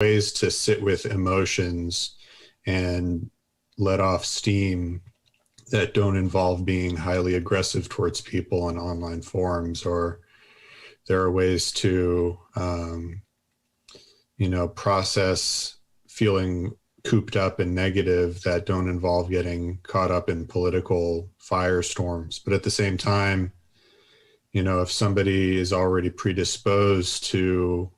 ways to sit with emotions and let off steam that don't involve being highly aggressive towards people in online forums, or there are ways to, process feeling cooped up and negative that don't involve getting caught up in political firestorms. But at the same time, if somebody is already predisposed to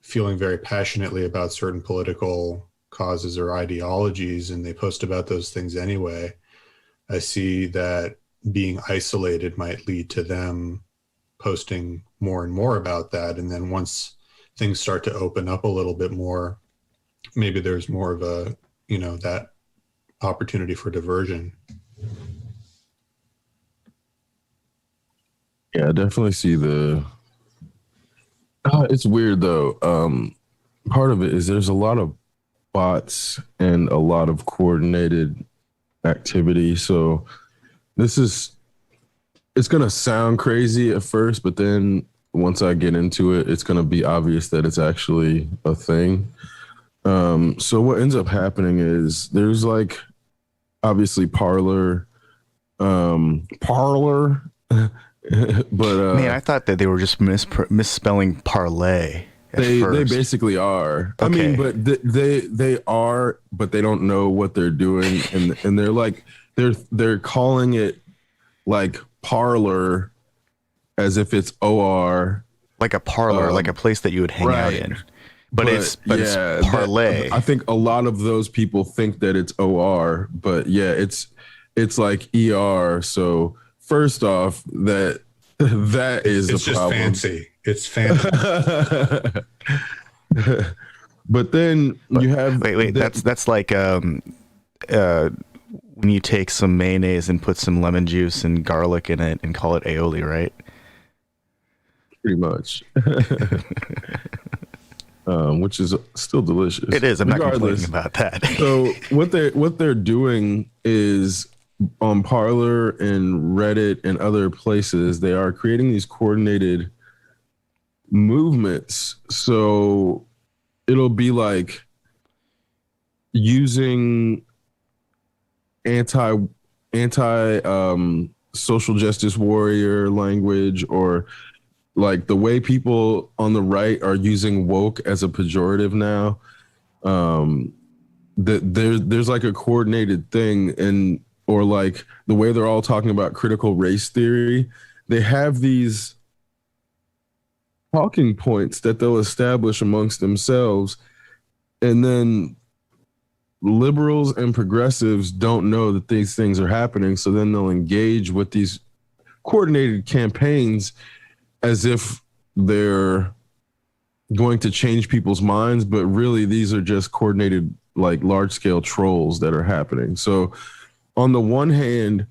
feeling very passionately about certain political causes or ideologies, and they post about those things anyway, I see that being isolated might lead to them posting more and more about that. And then once things start to open up a little bit more, maybe there's more of a, that opportunity for diversion. Yeah, I definitely see it's weird though. Part of it is there's a lot of bots and a lot of coordinated activity. So it's going to sound crazy at first, but then once I get into it, it's going to be obvious that it's actually a thing. So what ends up happening is there's like obviously Parler, but man, I thought that they were just misspelling parlay. They basically are. Okay. I mean, but they are, but they don't know what they're doing, and they're like they're calling it like parlor as if it's OR, like a parlor, like a place that you would hang out in. But it's parlay. I think a lot of those people think that it's OR, but yeah, it's like ER. So first off, that is it's a problem. Fancy. It's fancy. But then you have wait. That's like when you take some mayonnaise and put some lemon juice and garlic in it and call it aioli, right? Pretty much. Which is still delicious. It is. I'm not complaining about that. So what they're doing is on Parler and Reddit and other places, they are creating these coordinated movements. So it'll be like using anti social justice warrior language, or like the way people on the right are using woke as a pejorative now. There's like a coordinated thing, or like the way they're all talking about critical race theory. They have these talking points that they'll establish amongst themselves, and then liberals and progressives don't know that these things are happening, so then they'll engage with these coordinated campaigns as if they're going to change people's minds, but really these are just coordinated, like large-scale trolls that are happening. So on the one hand,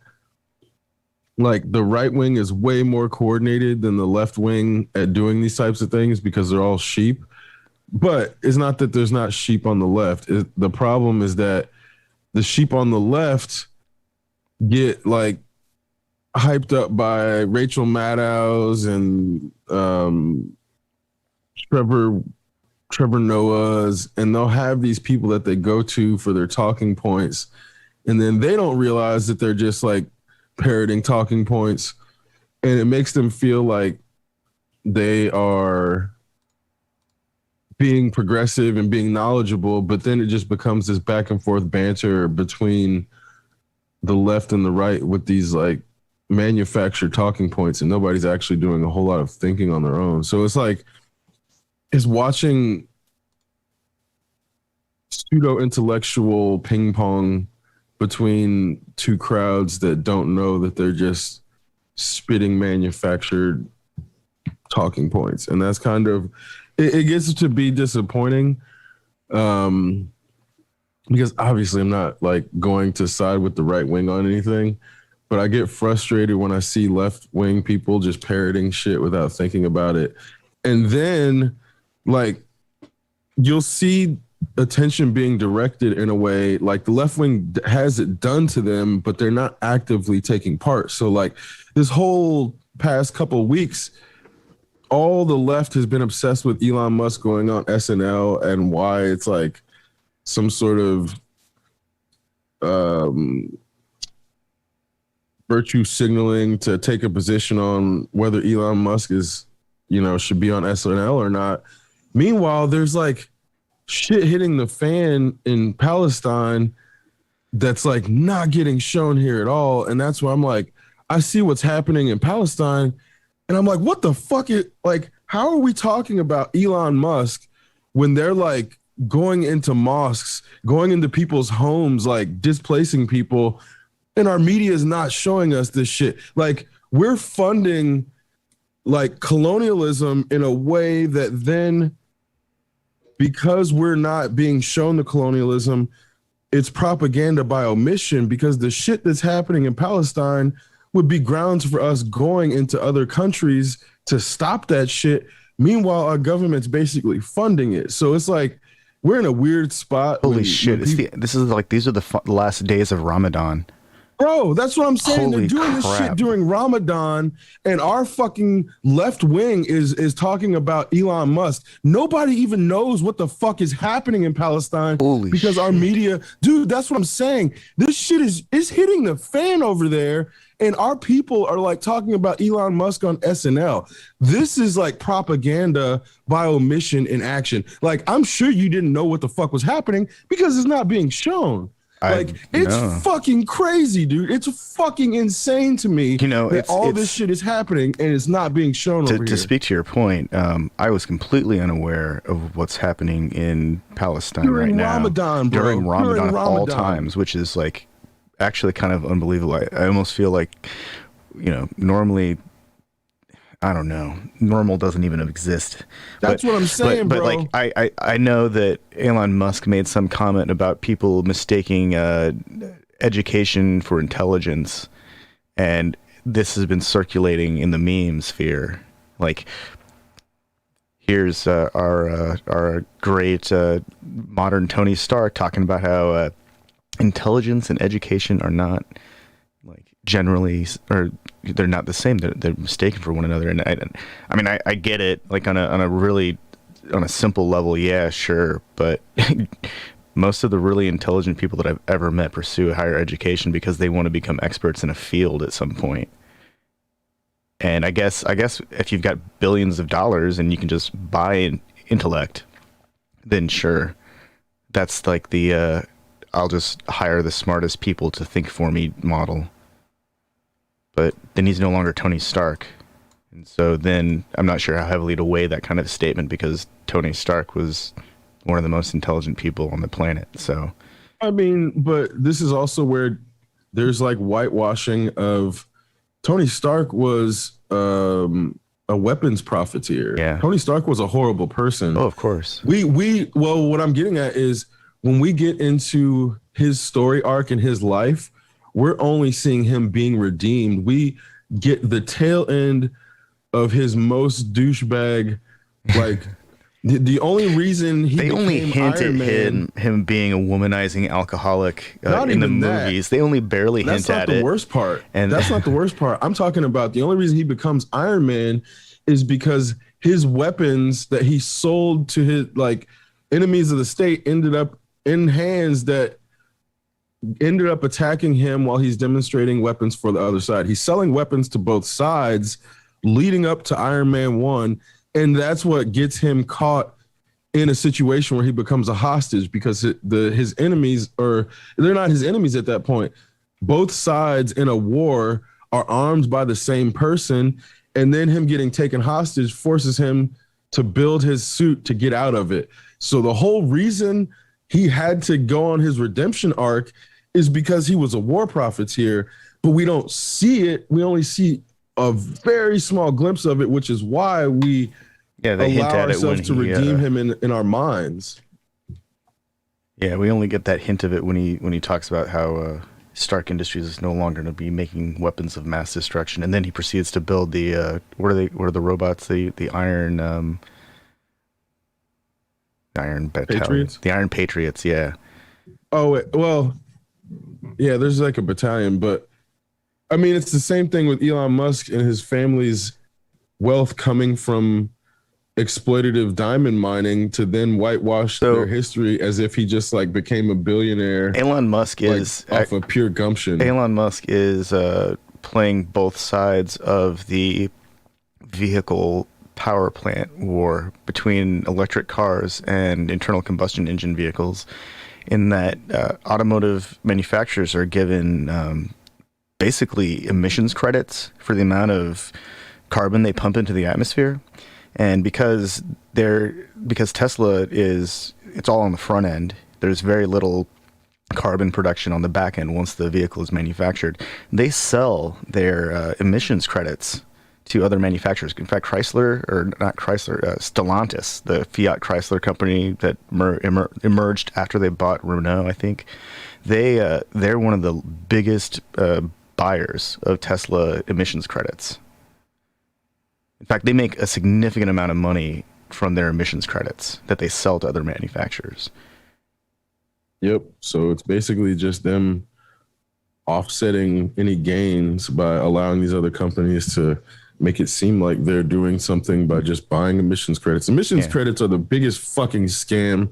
like the right wing is way more coordinated than the left wing at doing these types of things because they're all sheep. But it's not that there's not sheep on the left. The problem is that the sheep on the left get like hyped up by Rachel Maddows and Trevor Noah's, and they'll have these people that they go to for their talking points, and then they don't realize that they're just like parroting talking points, and it makes them feel like they are being progressive and being knowledgeable, but then it just becomes this back and forth banter between the left and the right with these like manufactured talking points, and nobody's actually doing a whole lot of thinking on their own. So it's like, it's watching pseudo intellectual ping pong between two crowds that don't know that they're just spitting manufactured talking points. And that's kind of, it gets to be disappointing, because obviously I'm not like going to side with the right wing on anything, but I get frustrated when I see left wing people just parroting shit without thinking about it. And then like you'll see attention being directed in a way like the left wing has it done to them, but they're not actively taking part. So like this whole past couple of weeks, all the left has been obsessed with Elon Musk going on SNL and why it's like some sort of um, virtue signaling to take a position on whether Elon Musk is, should be on SNL or not. Meanwhile, there's like shit hitting the fan in Palestine that's like not getting shown here at all. And that's why I'm like, I see what's happening in Palestine and I'm like, what the fuck is like, how are we talking about Elon Musk when they're like going into mosques, going into people's homes, like displacing people, and our media is not showing us this shit? Like, we're funding like colonialism in a way that then, because we're not being shown the colonialism, it's propaganda by omission, because the shit that's happening in Palestine would be grounds for us going into other countries to stop that shit. Meanwhile, our government's basically funding it. So it's like we're in a weird spot. Holy shit. This is like, these are the last days of Ramadan. Bro, that's what I'm saying. Holy They're doing crap. this shit during Ramadan, and our fucking left wing is talking about Elon Musk. Nobody even knows what the fuck is happening in Palestine. Holy because shit. Our media, dude, that's what I'm saying. This shit is hitting the fan over there, and our people are like talking about Elon Musk on SNL. This is like propaganda by omission in action. Like, I'm sure you didn't know what the fuck was happening because it's not being shown. Like, it's fucking crazy, dude. It's fucking insane to me that all this shit is happening and it's not being shown over here. To speak to your point, I was completely unaware of what's happening in Palestine during right now. Ramadan, bro. During Ramadan of all Ramadan. times, which is like actually kind of unbelievable. I almost feel like, normally, I don't know, normal doesn't even exist. That's what I'm saying, but bro. like I know that Elon Musk made some comment about people mistaking education for intelligence, and this has been circulating in the meme sphere. Like, here's our great modern Tony Stark talking about how intelligence and education are not like generally, or they're not the same. They're mistaken for one another. And I mean, I get it, like on a simple level. Yeah, sure. But most of the really intelligent people that I've ever met pursue higher education because they want to become experts in a field at some point. And I guess if you've got billions of dollars and you can just buy an intellect, then sure, that's like the I'll just hire the smartest people to think for me model. But then he's no longer Tony Stark. And so then I'm not sure how heavily to weigh that kind of statement, because Tony Stark was one of the most intelligent people on the planet. So, I mean, but this is also where there's like whitewashing of Tony Stark was a weapons profiteer. Yeah. Tony Stark was a horrible person. oh, of course. Well, what I'm getting at is when we get into his story arc in his life, we're only seeing him being redeemed. We get the tail end of his most douchebag, like the only reason they only hint Iron at him being a womanizing alcoholic Not in the even that. movies. They only barely That's hint not at the it. worst part. And that's not the worst part. I'm talking about the only reason he becomes Iron Man is because his weapons that he sold to his like enemies of the state ended up in hands that ended up attacking him while he's demonstrating weapons for the other side. He's selling weapons to both sides leading up to Iron Man 1, and that's what gets him caught in a situation where he becomes a hostage, because his enemies, or they're not his enemies at that point. Both sides in a war are armed by the same person, and then him getting taken hostage forces him to build his suit to get out of it. So the whole reason he had to go on his redemption arc is because he was a war profiteer, but we don't see it. We only see a very small glimpse of it, which is why we they allow ourselves to redeem him in our minds. Yeah, we only get that hint of it when he talks about how Stark Industries is no longer going to be making weapons of mass destruction, and then he proceeds to build the what are the robots? The Iron Battalion. Patriots? The Iron Patriots, yeah. Oh, well, yeah, there's like a battalion, but I mean, it's the same thing with Elon Musk and his family's wealth coming from exploitative diamond mining to then whitewash their history as if he just like became a billionaire. Elon Musk is off of pure gumption. Elon Musk is playing both sides of the vehicle power plant war between electric cars and internal combustion engine vehicles, in that automotive manufacturers are given basically emissions credits for the amount of carbon they pump into the atmosphere. And because Tesla it's all on the front end, there's very little carbon production on the back end once the vehicle is manufactured. They sell their emissions credits to other manufacturers. In fact, Stellantis, the Fiat Chrysler company that emerged after they bought Renault, I think, they're one of the biggest buyers of Tesla emissions credits. In fact, they make a significant amount of money from their emissions credits that they sell to other manufacturers. Yep. So it's basically just them offsetting any gains by allowing these other companies to make it seem like they're doing something by just buying emissions credits. Emissions credits are the biggest fucking scam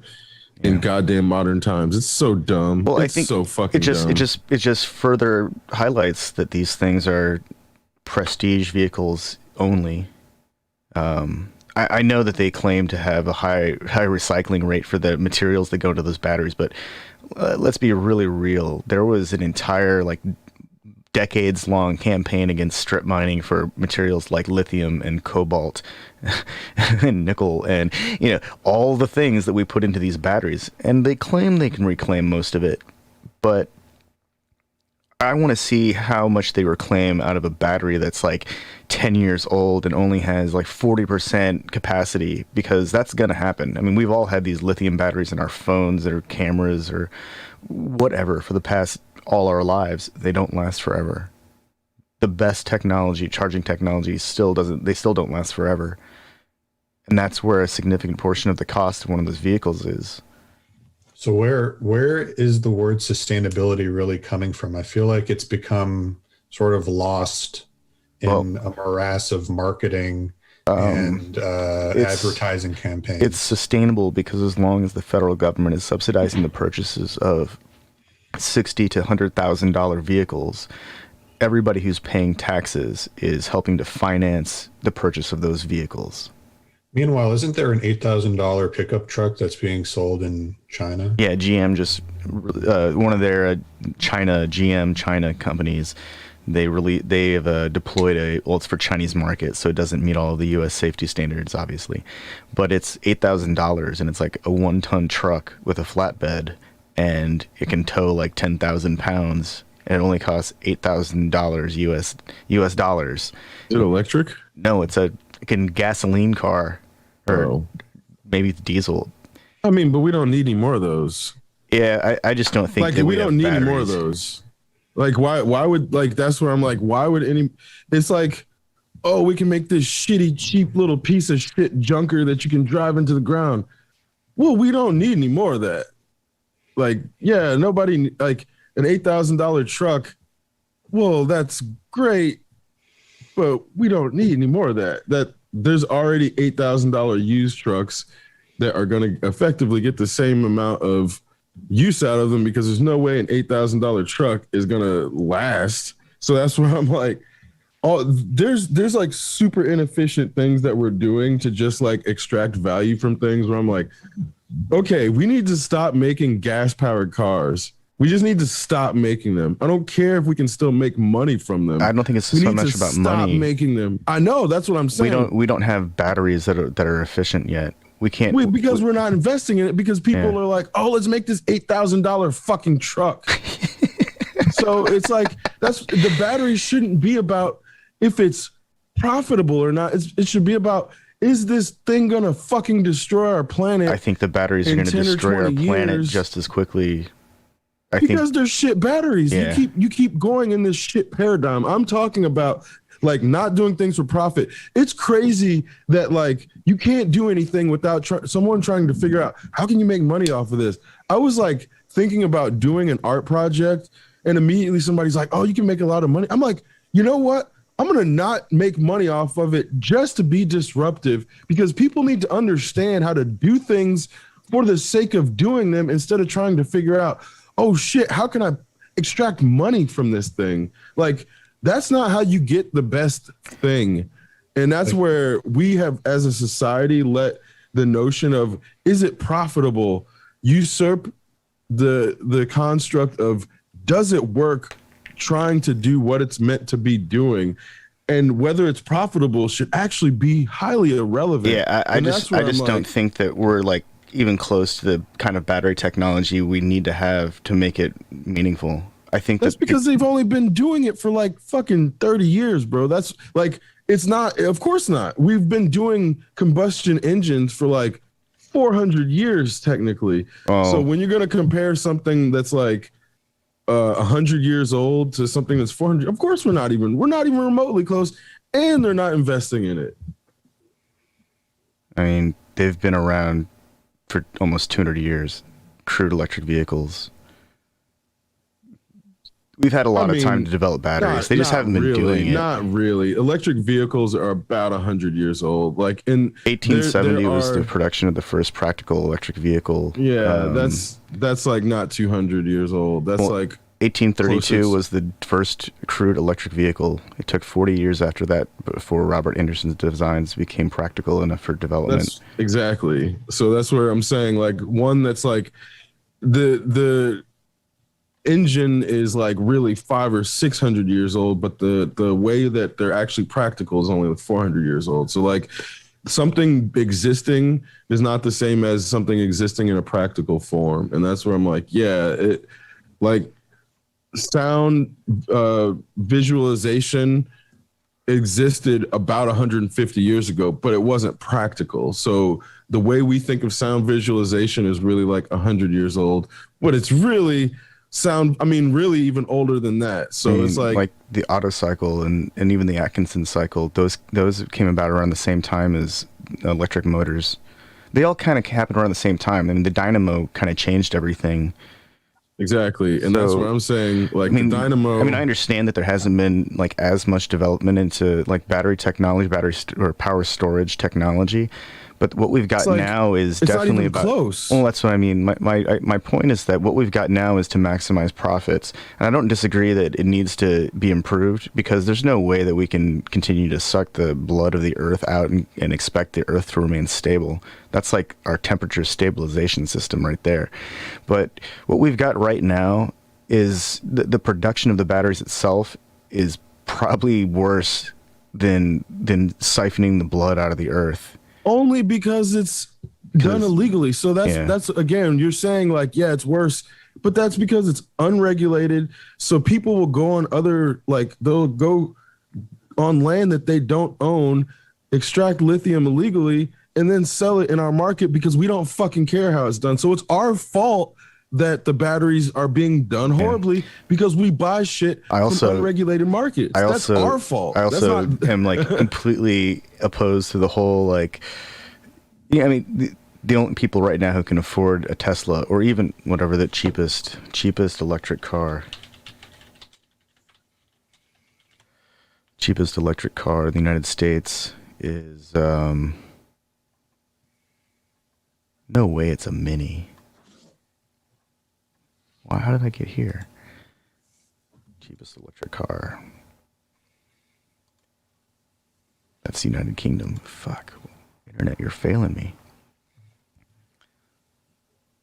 in goddamn modern times. It's so dumb. Well, it's I think so fucking dumb. It just further highlights that these things are prestige vehicles only. I know that they claim to have a high recycling rate for the materials that go into those batteries, but let's be really real. There was an entire decades-long campaign against strip mining for materials like lithium and cobalt and nickel and all the things that we put into these batteries, and they claim they can reclaim most of it, but I want to see how much they reclaim out of a battery that's 10 years old and only has 40% capacity, because that's going to happen. I mean, we've all had these lithium batteries in our phones or cameras or whatever for the past all our lives. They don't last forever. The best technology, charging technology, still don't last forever. And that's where a significant portion of the cost of one of those vehicles is. So where is the word sustainability really coming from? I feel like it's become sort of lost in a morass of marketing and advertising campaigns. It's sustainable because as long as the federal government is subsidizing the purchases of $60,000 to $100,000 vehicles, everybody who's paying taxes is helping to finance the purchase of those vehicles. Meanwhile, isn't there an $8,000 pickup truck that's being sold in China? Yeah, GM just one of their GM China companies. They have deployed it's for Chinese market, so it doesn't meet all of the U.S. safety standards, obviously. But it's $8,000, and it's a 1-ton truck with a flatbed, and it can tow 10,000 pounds, and it only costs $8,000 US dollars. Is it electric? No, it's a gasoline car. Or maybe it's diesel. I mean, but we don't need any more of those. Yeah, I just don't think that we don't need batteries. any more of those. Why would that's where I'm why would any? It's we can make this shitty, cheap little piece of shit junker that you can drive into the ground. Well, we don't need any more of that. Nobody an $8,000 truck. Well, that's great, but we don't need any more of that. There's already $8,000 used trucks that are going to effectively get the same amount of use out of them, because there's no way an $8,000 truck is going to last. So that's where I'm there's super inefficient things that we're doing to just extract value from things, where I'm okay, we need to stop making gas powered cars. We just need to stop making them. I don't care if we can still make money from them. I don't think it's so much about money. Stop making them. I know, that's what I'm saying. We don't have batteries that are efficient yet. We can't. Because we're not investing in it, because people are let's make this $8,000 fucking truck. So it's that's the battery shouldn't be about if it's profitable or not. It should be about, is this thing gonna fucking destroy our planet? I think the batteries are going to destroy our planet just as quickly. Because they're shit batteries. Yeah. You keep going in this shit paradigm. I'm talking about not doing things for profit. It's crazy that you can't do anything without someone trying to figure out how can you make money off of this. I was thinking about doing an art project, and immediately somebody's oh, you can make a lot of money. I'm you know what? I'm going to not make money off of it just to be disruptive, because people need to understand how to do things for the sake of doing them instead of trying to figure out, oh shit, how can I extract money from this thing? Like, that's not how you get the best thing. And that's where we have, as a society, let the notion of, is it profitable, usurp the construct of, does it work trying to do what it's meant to be doing, and whether it's profitable should actually be highly irrelevant. Yeah, I just don't think that we're like even close to the kind of battery technology we need to have to make it meaningful. I think that's because they've only been doing it for like fucking 30 years, bro. That's like, it's not, of course not. We've been doing combustion engines for like 400 years technically. Oh. So when you're going to compare something that's like 100 years old to something that's 400, of course we're not even remotely close, and they're not investing in it. I mean, they've been around for almost 200 years, crude electric vehicles. We've had a lot of time to develop batteries. They just haven't been doing it. Not really. Electric vehicles are about 100 years old. Like in 1870 was the production of the first practical electric vehicle. Yeah, that's like not 200 years old. That's like 1832 was the first crude electric vehicle. It took 40 years after that before Robert Anderson's designs became practical enough for development. Exactly. So that's where I'm saying, like, one that's like the engine is like really 500 or 600 years old, but the way that they're actually practical is only like 400 years old. So like, something existing is not the same as something existing in a practical form. And that's where I'm like, yeah, it like sound visualization existed about 150 years ago, but it wasn't practical. So the way we think of sound visualization is really like 100 years old, but it's really really even older than that. So it's like the Otto cycle and even the Atkinson cycle, those came about around the same time as electric motors. They all kind of happened around the same time. I mean, the dynamo kind of changed everything. Exactly. And that's what I'm saying. Like, the dynamo. I mean, I understand that there hasn't been like as much development into like battery technology, or power storage technology. But what we've got now is definitely about close. Well, that's what I mean. My point is that what we've got now is to maximize profits, and I don't disagree that it needs to be improved, because there's no way that we can continue to suck the blood of the earth out and expect the earth to remain stable. That's like our temperature stabilization system right there. But what we've got right now is the production of the batteries itself is probably worse than siphoning the blood out of the earth. Only because it's done illegally. So that's again, you're saying like, yeah, it's worse, but that's because it's unregulated. So people will go on they'll go on land that they don't own, extract lithium illegally, and then sell it in our market because we don't fucking care how it's done. So it's our fault that the batteries are being done horribly because we buy shit from unregulated markets. That's our fault. I also am like completely opposed to the whole like, I mean, the only people right now who can afford a Tesla or even whatever the cheapest electric car. Cheapest electric car in the United States is no way it's a Mini. Wow, how did I get here? Cheapest electric car. That's the United Kingdom. Fuck. Internet, you're failing me.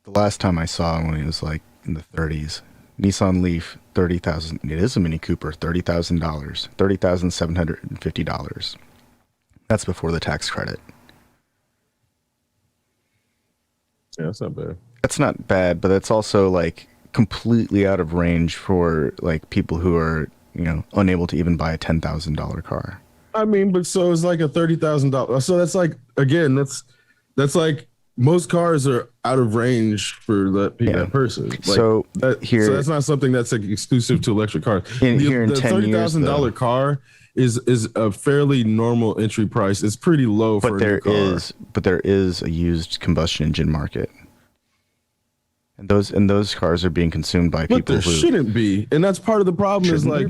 The last time I saw one, it was like in the 30s. Nissan Leaf, $30,000. It is a Mini Cooper, $30,000. $30,750. That's before the tax credit. Yeah, that's not bad. That's not bad, but that's also like completely out of range for like people who are, unable to even buy a $10,000 car. I mean, but so it's like a $30,000. So that's like, again, that's like most cars are out of range for that person. Like, so that's not something that's like exclusive to electric cars. The $30,000 car is a fairly normal entry price. It's pretty low for a new car. But there is a used combustion engine market. And those cars are being consumed by people. But there shouldn't be, and that's part of the problem. Is like,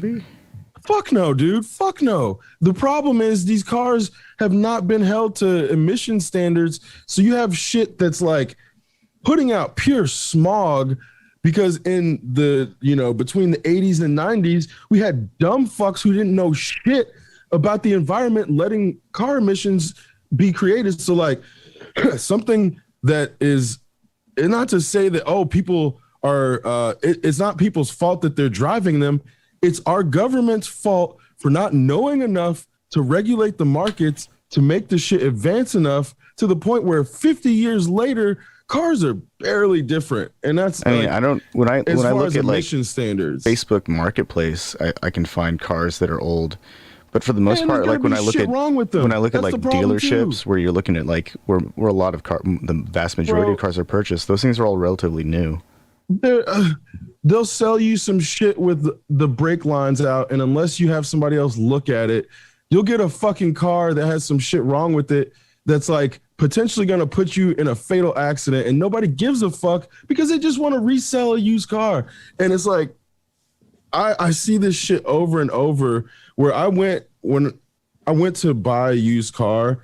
Fuck no, dude. Fuck no. The problem is these cars have not been held to emission standards. So you have shit that's like putting out pure smog because in the, between the 80s and 90s, we had dumb fucks who didn't know shit about the environment letting car emissions be created. So like something that is not to say that, people are, it's not people's fault that they're driving them. It's our government's fault for not knowing enough to regulate the markets to make the shit advance enough to the point where 50 years later, cars are barely different. And that's, I mean, when I look at like standards, Facebook Marketplace, I can find cars that are old. But for the most part, like when I look at like dealerships where you're looking at like where a lot of the vast majority of cars are purchased, those things are all relatively new. They'll sell you some shit with the brake lines out, and unless you have somebody else look at it, you'll get a fucking car that has some shit wrong with it that's like potentially going to put you in a fatal accident, and nobody gives a fuck because they just want to resell a used car. And it's like, I see this shit over and over where when I went to buy a used car,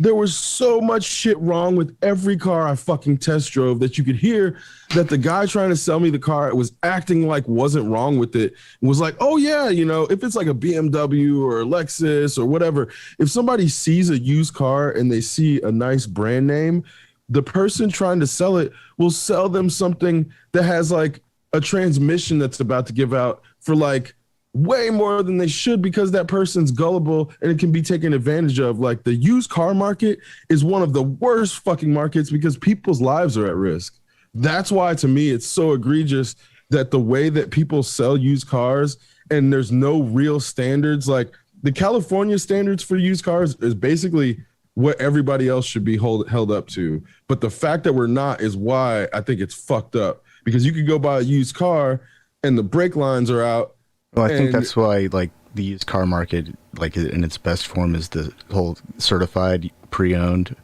there was so much shit wrong with every car I fucking test drove that you could hear that the guy trying to sell me the car was acting like wasn't wrong with it. Was like, oh yeah, if it's like a BMW or a Lexus or whatever, if somebody sees a used car and they see a nice brand name, the person trying to sell it will sell them something that has like a transmission that's about to give out for like way more than they should because that person's gullible and it can be taken advantage of. Like the used car market is one of the worst fucking markets because people's lives are at risk. That's why to me it's so egregious that the way that people sell used cars and there's no real standards, like the California standards for used cars is basically what everybody else should be held up to. But the fact that we're not is why I think it's fucked up, because you could go buy a used car and the brake lines are out. Well, I think that's why, like, the used car market, like, in its best form is the whole certified pre-owned,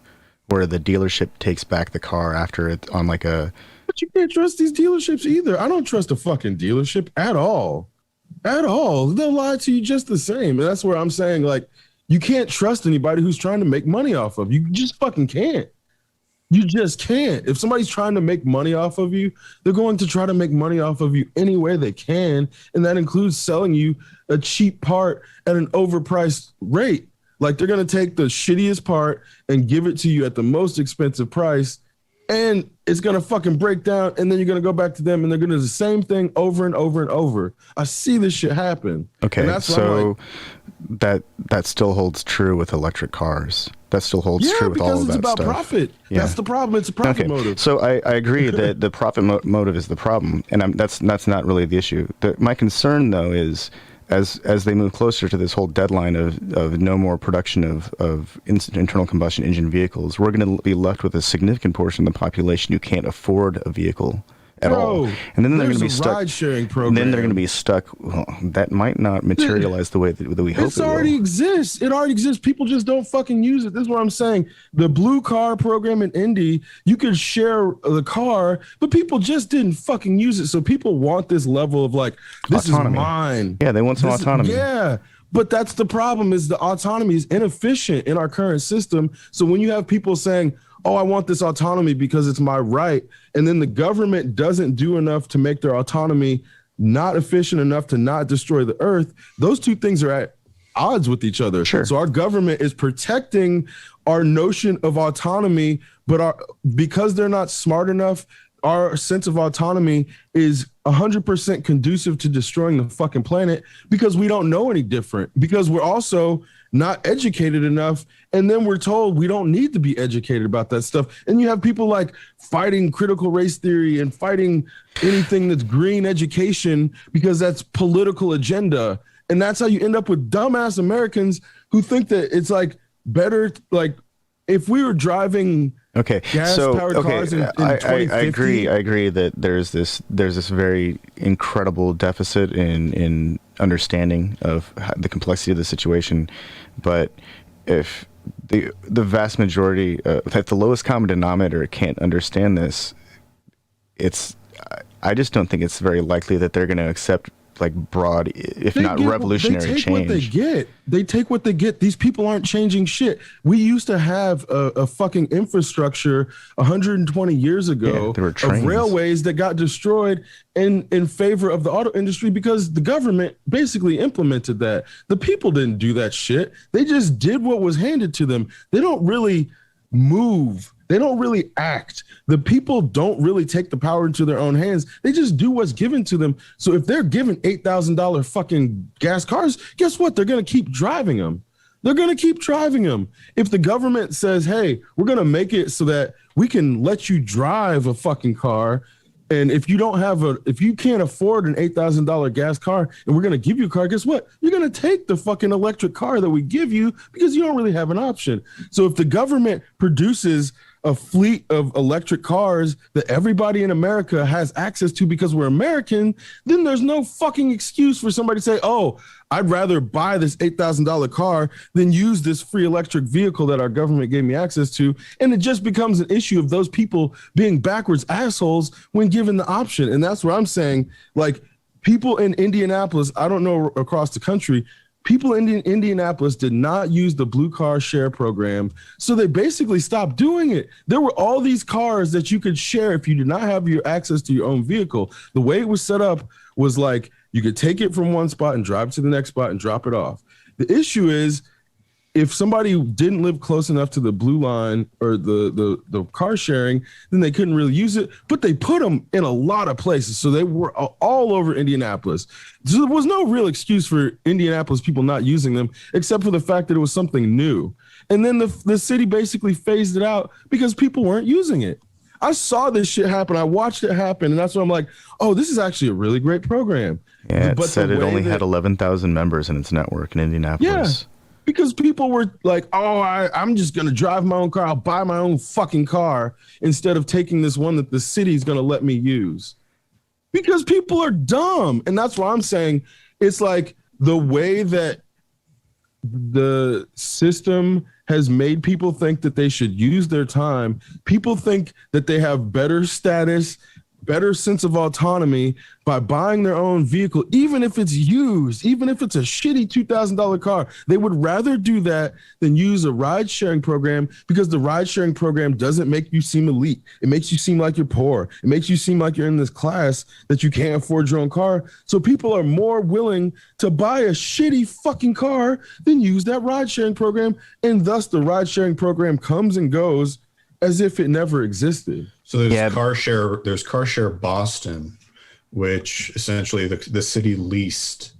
where the dealership takes back the car after it on, like, a... But you can't trust these dealerships either. I don't trust a fucking dealership at all. At all. They'll lie to you just the same. And that's where I'm saying, like, you can't trust anybody who's trying to make money off of you. You just fucking can't. You just can't. If somebody's trying to make money off of you, they're going to try to make money off of you any way they can. And that includes selling you a cheap part at an overpriced rate. Like they're going to take the shittiest part and give it to you at the most expensive price. And it's going to fucking break down. And then you're going to go back to them and they're going to do the same thing over and over and over. I see this shit happen. Okay. So like, that still holds true with electric cars. That still holds true with all of that stuff. Yeah, because it's about profit. Yeah. That's the problem. It's a profit motive. So I agree that the profit motive is the problem, and that's not really the issue. My concern, though, is as they move closer to this whole deadline of no more production of internal combustion engine vehicles, we're going to be left with a significant portion of the population who can't afford a vehicle at all, and then they're going to be stuck. Ride-sharing program. Then they're going to be stuck. Well, that might not materialize the way that we hope it will. It already exists. It already exists. People just don't fucking use it. This is what I'm saying. The blue car program in Indy, you could share the car, but people just didn't fucking use it. So people want this level of like, this autonomy. Is mine. Yeah, they want some autonomy. Yeah. But that's the problem, is the autonomy is inefficient in our current system. So when you have people saying, oh, I want this autonomy because it's my right, and then the government doesn't do enough to make their autonomy not efficient enough to not destroy the earth, those two things are at odds with each other. Sure. So our government is protecting our notion of autonomy, but because they're not smart enough, our sense of autonomy is 100% conducive to destroying the fucking planet because we don't know any different, because we're also not educated enough. And then we're told we don't need to be educated about that stuff. And you have people like fighting critical race theory and fighting anything that's green education because that's political agenda. And that's how you end up with dumbass Americans who think that it's like better, like if we were driving gas-powered cars in 2050. I agree that there's this very incredible deficit in understanding of the complexity of the situation. But if the vast majority, at the lowest common denominator, can't understand this, I just don't think it's very likely that they're going to accept like broad, if They not get- revolutionary they take change. what they get. They take what they get. These people aren't changing shit. We used to have a fucking infrastructure 120 years ago there were of trains. railways that got destroyed in favor of the auto industry because the government basically implemented that. The people didn't do that shit. They just did what was handed to them. They don't really move. They don't really act. The people don't really take the power into their own hands. They just do what's given to them. So if they're given $8,000 fucking gas cars, guess what? They're going to keep driving them. They're going to keep driving them. If the government says, hey, we're going to make it so that we can let you drive a fucking car, and if you can't afford an $8,000 gas car and we're going to give you a car, guess what? You're going to take the fucking electric car that we give you because you don't really have an option. So if the government produces a fleet of electric cars that everybody in America has access to because we're American, then there's no fucking excuse for somebody to say, oh, I'd rather buy this $8,000 car than use this free electric vehicle that our government gave me access to. And it just becomes an issue of those people being backwards assholes when given the option. And that's where I'm saying, like, people in Indianapolis, I don't know across the country, people in Indianapolis did not use the Blue Car Share program, so they basically stopped doing it. There were all these cars that you could share if you did not have your access to your own vehicle. The way it was set up was like you could take it from one spot and drive to the next spot and drop it off. The issue is if somebody didn't live close enough to the blue line or the car sharing, then they couldn't really use it, but they put them in a lot of places. So they were all over Indianapolis. So there was no real excuse for Indianapolis people not using them, except for the fact that it was something new. And then the city basically phased it out because people weren't using it. I saw this shit happen. I watched it happen. And that's why I'm like, oh, this is actually a really great program. Yeah, it But said the it way only that- had 11,000 members in its network in Indianapolis. Yeah. Because people were like, oh, I'm just going to drive my own car. I'll buy my own fucking car instead of taking this one that the city's going to let me use. Because people are dumb. And that's why I'm saying it's like the way that the system has made people think that they should use their time. People think that they have better status, better sense of autonomy by buying their own vehicle, even if it's used, even if it's a shitty $2,000 car. They would rather do that than use a ride sharing program because the ride sharing program doesn't make you seem elite. It makes you seem like you're poor. It makes you seem like you're in this class that you can't afford your own car. So people are more willing to buy a shitty fucking car than use that ride sharing program. And thus the ride sharing program comes and goes as if it never existed. So there's Yeah. car share. There's car share Boston, which essentially the city leased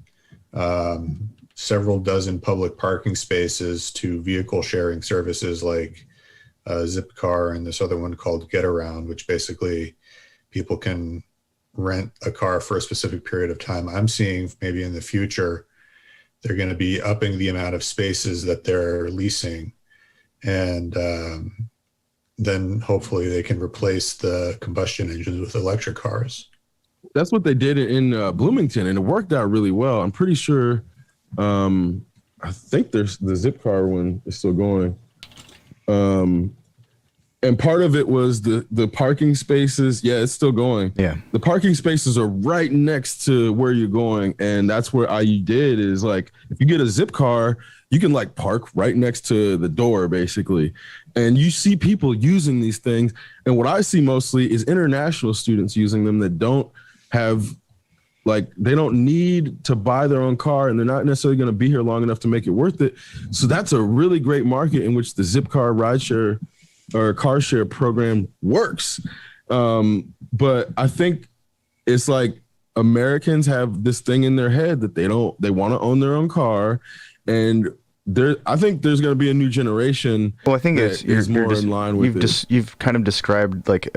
several dozen public parking spaces to vehicle sharing services like Zipcar and this other one called Get Around, which basically people can rent a car for a specific period of time. I'm seeing maybe in the future they're going to be upping the amount of spaces that they're leasing, and then hopefully they can replace the combustion engines with electric cars. That's what they did in Bloomington, and it worked out really well. I'm pretty sure. I think there's the Zipcar one is still going. And part of it was the parking spaces. Yeah, it's still going. Yeah. The parking spaces are right next to where you're going. And that's where IU did is like, if you get a Zipcar, you can like park right next to the door, basically. And you see people using these things. And what I see mostly is international students using them that don't have, like, they don't need to buy their own car and they're not necessarily going to be here long enough to make it worth it. So that's a really great market in which the Zipcar rideshare or car share program works. But I think it's like Americans have this thing in their head that they want to own their own car. And I think there's going to be a new generation. Well, I think is more in line with it. You've kind of described like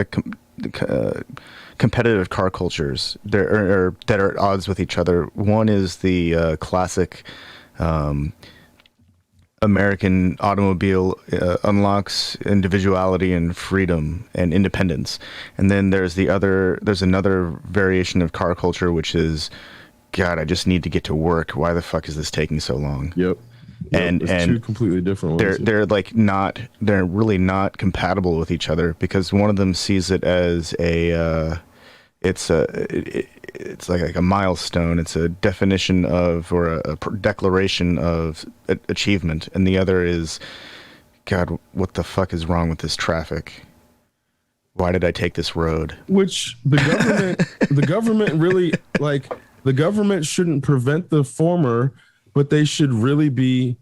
competitive car cultures that are at odds with each other. One is the classic American automobile unlocks individuality and freedom and independence, and then there's another variation of car culture, which is, God, I just need to get to work. Why the fuck is this taking so long? Yep. And two completely different ones. They're really not compatible with each other because one of them sees it as a it's like a milestone. It's a definition of, or a declaration of achievement, and the other is, God, what the fuck is wrong with this traffic? Why did I take this road? Which the government really, like, the government shouldn't prevent the former, but they should really be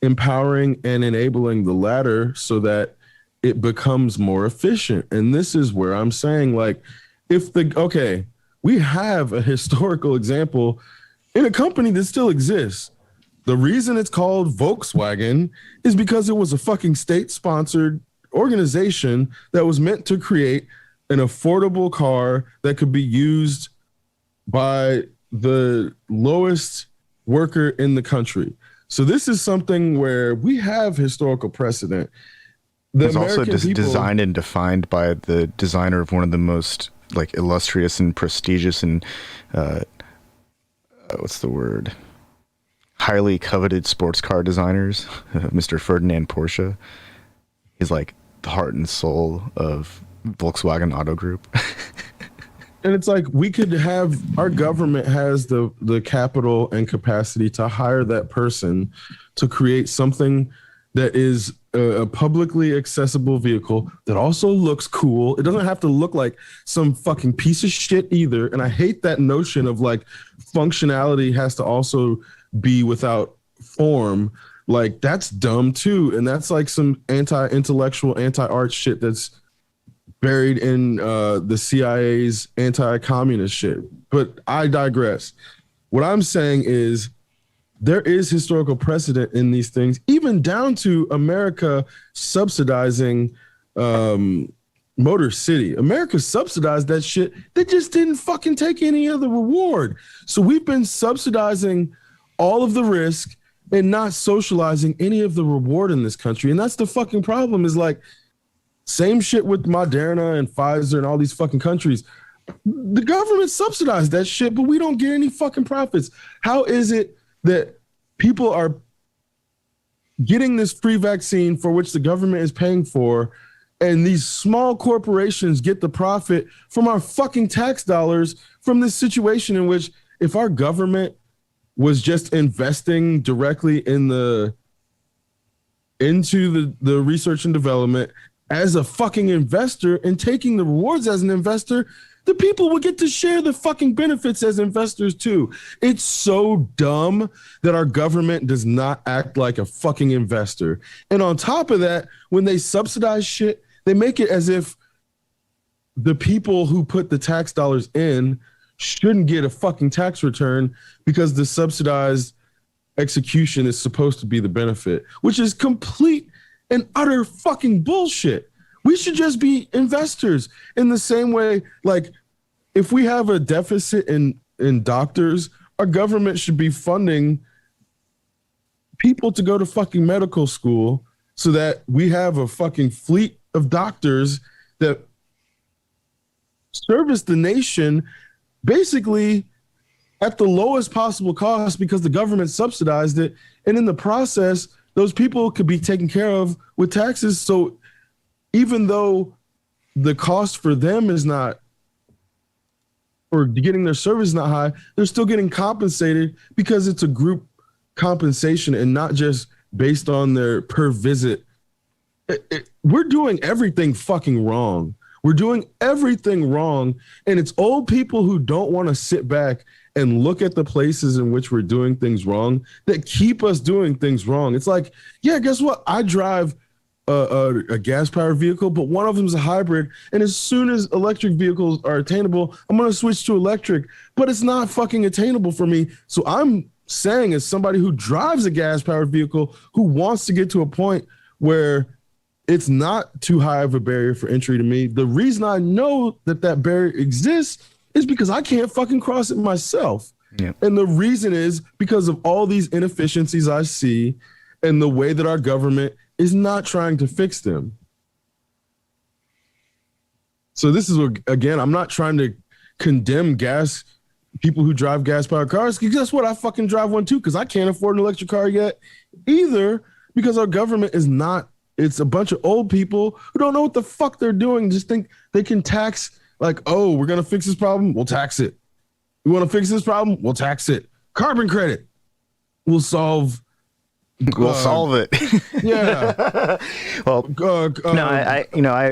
empowering and enabling the latter so that it becomes more efficient. And this is where I'm saying, like, we have a historical example in a company that still exists. The reason it's called Volkswagen is because it was a fucking state-sponsored organization that was meant to create an affordable car that could be used by the lowest worker in the country. So this is something where we have historical precedent. It's also designed and defined by the designer of one of the most like illustrious and prestigious and what's the word? Highly coveted sports car designers, Mr. Ferdinand Porsche. He's like the heart and soul of Volkswagen Auto Group. And it's like we could have, our government has the capital and capacity to hire that person to create something that is a publicly accessible vehicle that also looks cool. It doesn't have to look like some fucking piece of shit either. And I hate that notion of like functionality has to also be without form. Like that's dumb too. And that's like some anti-intellectual, anti-art shit that's buried in the CIA's anti-communist shit. But I digress. What I'm saying is there is historical precedent in these things, even down to America subsidizing Motor City. America subsidized that shit. They just didn't fucking take any other reward. So we've been subsidizing all of the risk and not socializing any of the reward in this country. And that's the fucking problem, is like, same shit with Moderna and Pfizer and all these fucking countries. The government subsidized that shit, but we don't get any fucking profits. How is it that people are getting this free vaccine for which the government is paying for, and these small corporations get the profit from our fucking tax dollars from this situation in which if our government was just investing directly into the research and development as a fucking investor and taking the rewards as an investor, the people would get to share the fucking benefits as investors too. It's so dumb that our government does not act like a fucking investor. And on top of that, when they subsidize shit, they make it as if the people who put the tax dollars in shouldn't get a fucking tax return because the subsidized execution is supposed to be the benefit, which is complete and utter fucking bullshit. We should just be investors in the same way. Like if we have a deficit in doctors, our government should be funding people to go to fucking medical school so that we have a fucking fleet of doctors that service the nation basically at the lowest possible cost because the government subsidized it. And in the process, those people could be taken care of with taxes. So even though the cost for them is not, or getting their service is not high, they're still getting compensated because it's a group compensation and not just based on their per visit. We're doing everything fucking wrong. We're doing everything wrong. And it's old people who don't want to sit back and look at the places in which we're doing things wrong that keep us doing things wrong. It's like, yeah, guess what? I drive a gas-powered vehicle, but one of them is a hybrid. And as soon as electric vehicles are attainable, I'm going to switch to electric, but it's not fucking attainable for me. So I'm saying, as somebody who drives a gas-powered vehicle, who wants to get to a point where it's not too high of a barrier for entry to me, the reason I know that barrier exists is because I can't fucking cross it myself. Yeah. And the reason is because of all these inefficiencies I see and the way that our government is not trying to fix them. So this is, again, I'm not trying to condemn people who drive gas-powered cars, because guess what? I fucking drive one too, because I can't afford an electric car yet either, because our government is not, it's a bunch of old people who don't know what the fuck they're doing, just think they can tax Like, oh, we're gonna fix this problem, we'll tax it. We want to fix this problem, we'll tax it. Carbon credit, we'll solve. We'll solve it. Yeah. Well, no,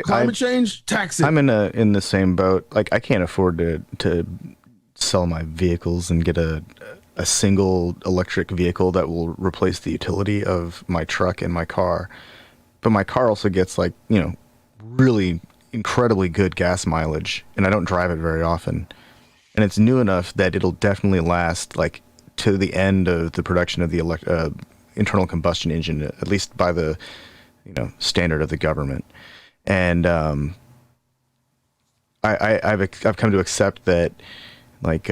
climate change, tax it. I'm in the same boat. Like, I can't afford to sell my vehicles and get a single electric vehicle that will replace the utility of my truck and my car. But my car also gets, like, really incredibly good gas mileage, and I don't drive it very often. And it's new enough that it'll definitely last, like, to the end of the production of the internal combustion engine, at least by the standard of the government. And I've come to accept that, like,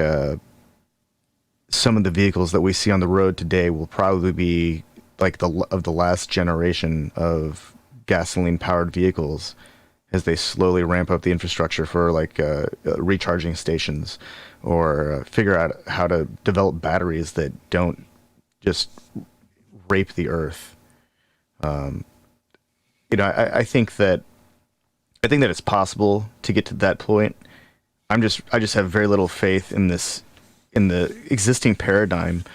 some of the vehicles that we see on the road today will probably be like the last generation of gasoline powered vehicles, as they slowly ramp up the infrastructure for, like, recharging stations, or figure out how to develop batteries that don't just rape the earth. I think that it's possible to get to that point. I just have very little faith in the existing paradigm,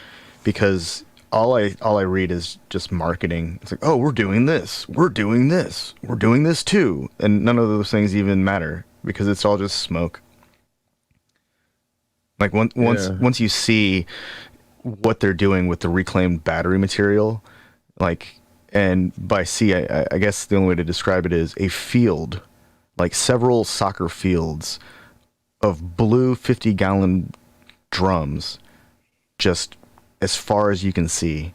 because all I read is just marketing. It's like, oh, we're doing this, we're doing this, we're doing this too, and none of those things even matter, because it's all just smoke. Like, once you see what they're doing with the reclaimed battery material, like, and by see, I guess the only way to describe it is a field, like several soccer fields of blue 50-gallon drums, just as far as you can see,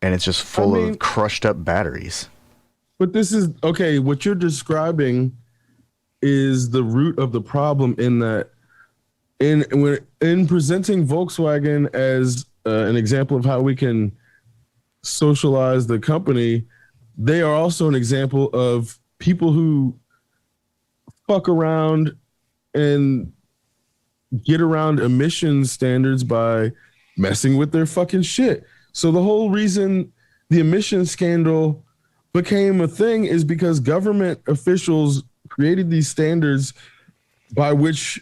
and it's just full of crushed up batteries. But this is okay. What you're describing is the root of the problem, in that in presenting Volkswagen as an example of how we can socialize the company, they are also an example of people who fuck around and get around emissions standards by messing with their fucking shit. So the whole reason the emissions scandal became a thing is because government officials created these standards by which.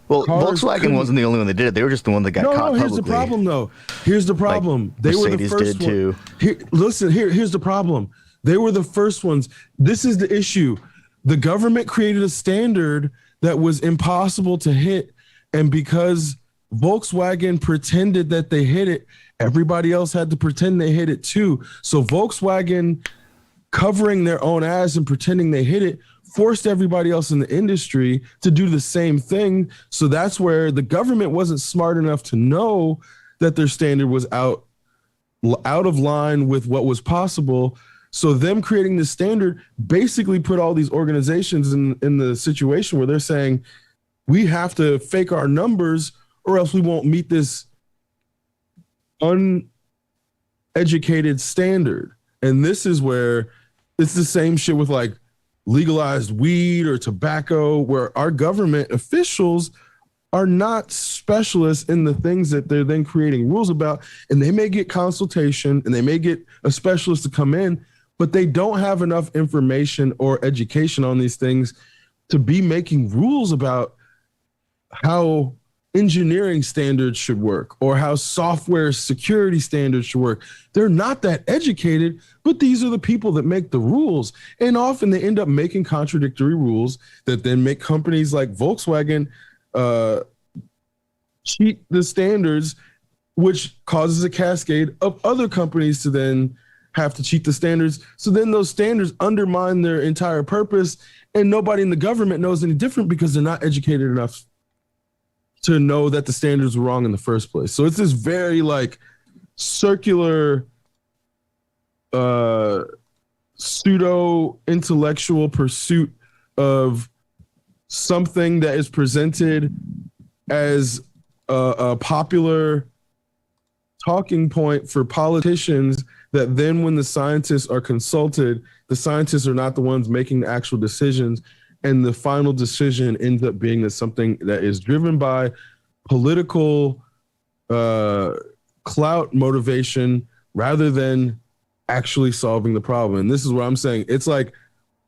Well, Volkswagen wasn't the only one that did it. They were just the one that got caught publicly. Here's the problem, though. Here's the problem. Like, they were the Mercedes first did too. Here's the problem. They were the first ones. This is the issue. The government created a standard that was impossible to hit, and because Volkswagen pretended that they hit it, everybody else had to pretend they hit it too. So Volkswagen, covering their own ass and pretending they hit it, forced everybody else in the industry to do the same thing. So that's where the government wasn't smart enough to know that their standard was out of line with what was possible. So them creating this standard basically put all these organizations in the situation where they're saying, we have to fake our numbers or else we won't meet this uneducated standard. And this is where it's the same shit with, like, legalized weed or tobacco, where our government officials are not specialists in the things that they're then creating rules about. And they may get consultation and they may get a specialist to come in, but they don't have enough information or education on these things to be making rules about how engineering standards should work or how software security standards should work. They're not that educated, but these are the people that make the rules. And often they end up making contradictory rules that then make companies like Volkswagen cheat the standards, which causes a cascade of other companies to then have to cheat the standards. So then those standards undermine their entire purpose, and nobody in the government knows any different because they're not educated enough to know that the standards were wrong in the first place. So it's this very, like, circular, pseudo intellectual pursuit of something that is presented as a popular talking point for politicians, that then when the scientists are consulted, the scientists are not the ones making the actual decisions. And the final decision ends up being that something that is driven by political clout motivation rather than actually solving the problem. And this is what I'm saying. It's like,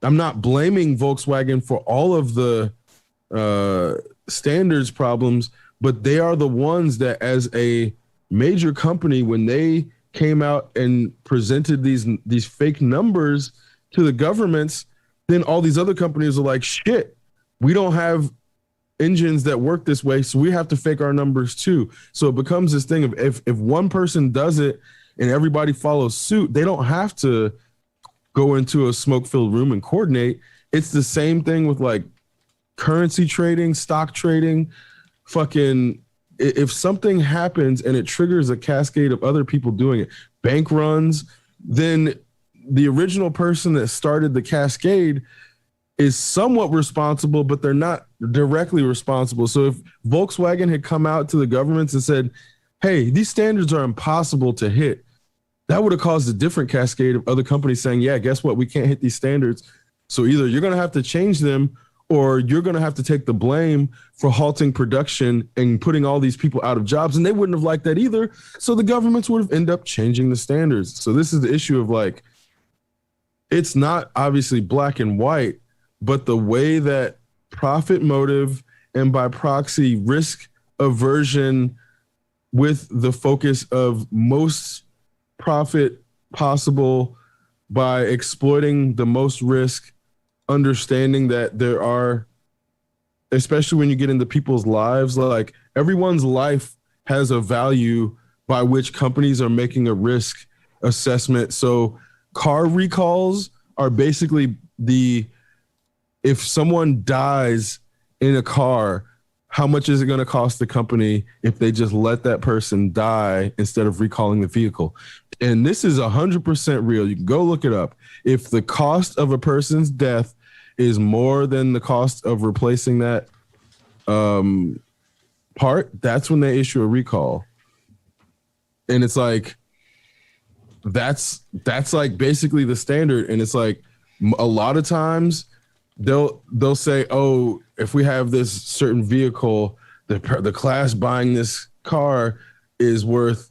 I'm not blaming Volkswagen for all of the standards problems, but they are the ones that, as a major company, when they came out and presented these fake numbers to the governments, then all these other companies are like, shit, we don't have engines that work this way, so we have to fake our numbers too. So it becomes this thing of if one person does it and everybody follows suit, they don't have to go into a smoke-filled room and coordinate. It's the same thing with like currency trading, stock trading, fucking if something happens and it triggers a cascade of other people doing it, bank runs, then the original person that started the cascade is somewhat responsible, but they're not directly responsible. So if Volkswagen had come out to the governments and said, hey, these standards are impossible to hit, that would have caused a different cascade of other companies saying, yeah, guess what? We can't hit these standards. So either you're going to have to change them or you're going to have to take the blame for halting production and putting all these people out of jobs. And they wouldn't have liked that either. So the governments would have ended up changing the standards. So this is the issue of like, it's not obviously black and white, but the way that profit motive and by proxy risk aversion with the focus of most profit possible by exploiting the most risk, understanding that there are, especially when you get into people's lives, like everyone's life has a value by which companies are making a risk assessment. So car recalls are basically if someone dies in a car, how much is it going to cost the company if they just let that person die instead of recalling the vehicle? And this is 100% real. You can go look it up. If the cost of a person's death is more than the cost of replacing that part, that's when they issue a recall. And it's like, that's like basically the standard. And it's like a lot of times they'll say, oh, if we have this certain vehicle, the class buying this car is worth,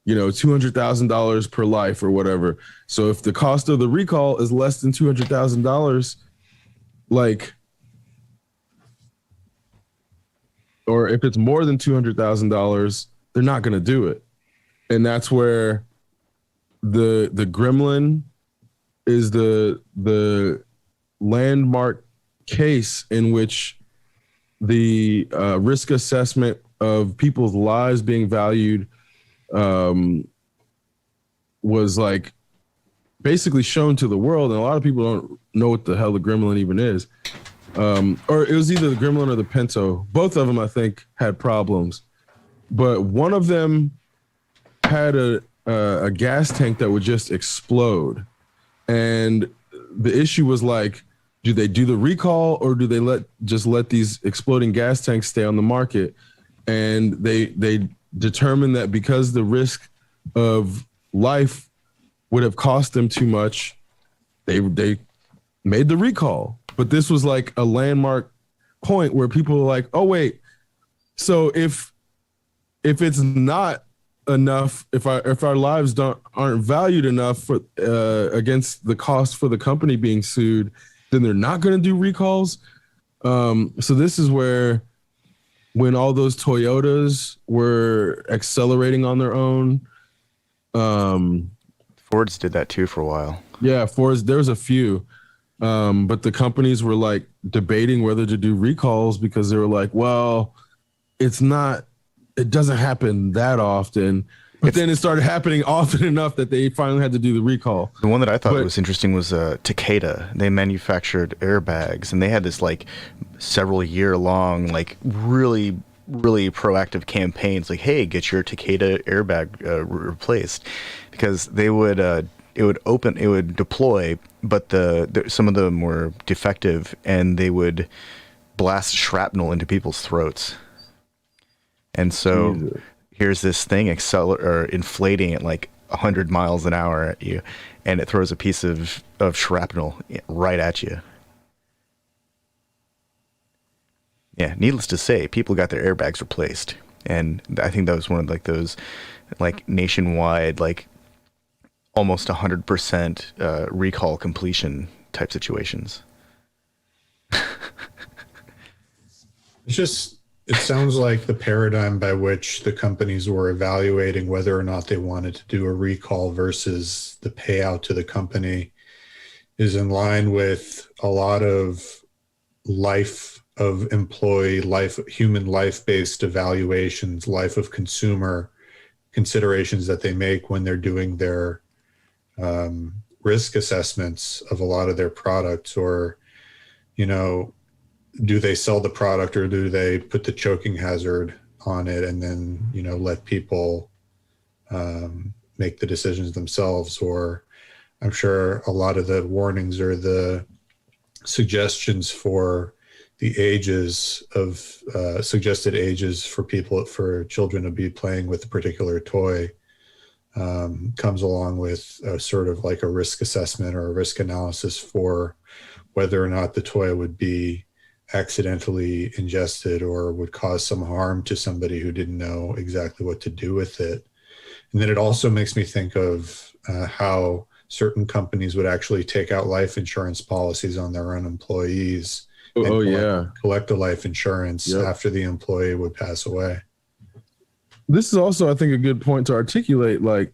$200,000 per life or whatever. So if the cost of the recall is less than $200,000, like, or if it's more than $200,000, they're not going to do it. And that's where the gremlin is the landmark case in which the risk assessment of people's lives being valued was like basically shown to the world. And a lot of people don't know what the hell the gremlin even is. Or it was either the gremlin or the Pinto. Both of them, I think, had problems. But one of them had a gas tank that would just explode. And the issue was like, do they do the recall or do they let these exploding gas tanks stay on the market? And they determined that because the risk of life would have cost them too much, they made the recall. But this was like a landmark point where people were like, oh wait, so if it's not enough, if our lives aren't valued enough for against the cost for the company being sued, then they're not going to do recalls. So this is where, when all those Toyotas were accelerating on their own, Fords did that too for a while. Yeah, Fords. There was a few, but the companies were like debating whether to do recalls because they were like, well, it doesn't happen that often. But then it started happening often enough that they finally had to do the recall. The one that I thought was interesting was Takeda. They manufactured airbags, and they had this like several year long, like really, really proactive campaigns. Like, hey, get your Takeda airbag replaced, because they would it would deploy, but some of them were defective, and they would blast shrapnel into people's throats. And so Jesus. Here's this thing inflating at like 100 miles an hour at you, and it throws a piece of shrapnel right at you. Yeah, needless to say, people got their airbags replaced. And I think that was one of like those like nationwide, like almost 100% recall completion type situations. It sounds like the paradigm by which the companies were evaluating whether or not they wanted to do a recall versus the payout to the company is in line with a lot of life of employee life, human life-based evaluations, life of consumer considerations that they make when they're doing their risk assessments of a lot of their products. Or, you know, do they sell the product or do they put the choking hazard on it and then, you know, let people make the decisions themselves? Or I'm sure a lot of the warnings or the suggestions for the ages of suggested ages for children to be playing with a particular toy comes along with a sort of like a risk assessment or a risk analysis for whether or not the toy would be accidentally ingested or would cause some harm to somebody who didn't know exactly what to do with it. And then it also makes me think of how certain companies would actually take out life insurance policies on their own employees and collect the life insurance after the employee would pass away. This is also, I think, a good point to articulate. Like,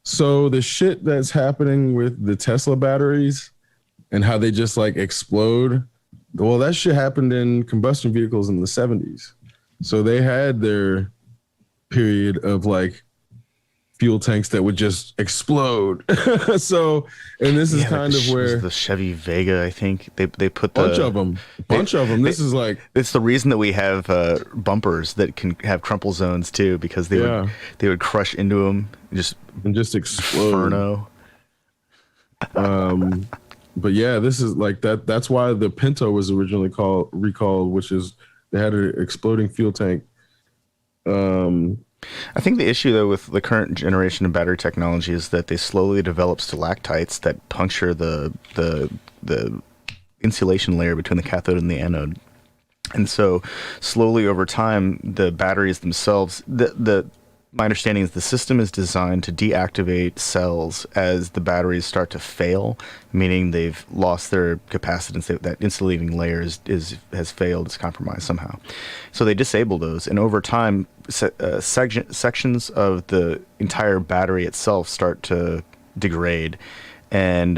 so the shit that's happening with the Tesla batteries and how they just like explode. Well, that shit happened in combustion vehicles in the 70s. So they had their period of like fuel tanks that would just explode. So, and this is kind of where the Chevy Vega, I think they put bunch of them. This is like, it's the reason that we have bumpers that can have crumple zones too, because they would crush into them and just explode. Inferno. But yeah, this is like that. That's why the Pinto was originally recalled, which is they had an exploding fuel tank. I think the issue, though, with the current generation of battery technology is that they slowly develop stalactites that puncture the insulation layer between the cathode and the anode. And so slowly over time, the batteries themselves, my understanding is the system is designed to deactivate cells as the batteries start to fail, meaning they've lost their capacitance. That insulating layer has failed, is compromised somehow. So they disable those, and over time, sections of the entire battery itself start to degrade, and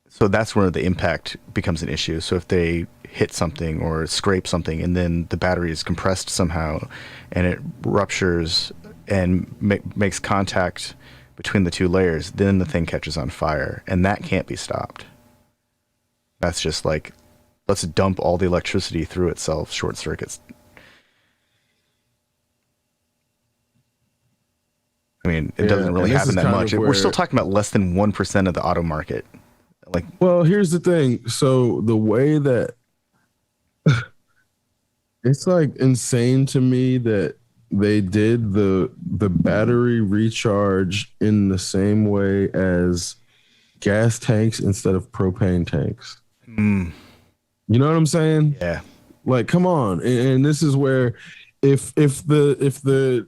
so that's where the impact becomes an issue. So if they hit something or scrape something and then the battery is compressed somehow and it ruptures and makes contact between the two layers, then the thing catches on fire, and that can't be stopped. That's just like, let's dump all the electricity through itself, short circuits. I mean, it doesn't really happen that much. We're still talking about less than 1% of the auto market. Like, well, here's the thing. So the way that it's like insane to me that they did the battery recharge in the same way as gas tanks instead of propane tanks. You know what I'm saying? Yeah. Like, come on. And this is where if the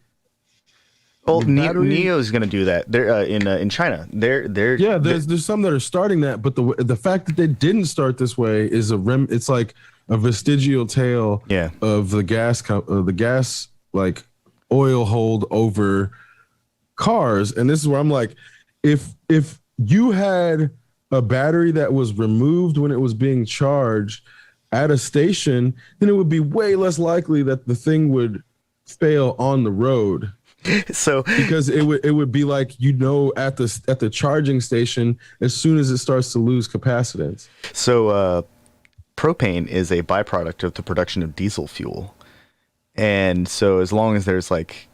well, NIO is going to do that. They're in China. There's some that are starting that, but the fact that they didn't start this way is it's like a vestigial tale of the gas like oil hold over cars. And this is where I'm like, if you had a battery that was removed when it was being charged at a station, then it would be way less likely that the thing would fail on the road. So because it would be like, you know, at the charging station as soon as it starts to lose capacitance. So propane is a byproduct of the production of diesel fuel, and so as long as there's like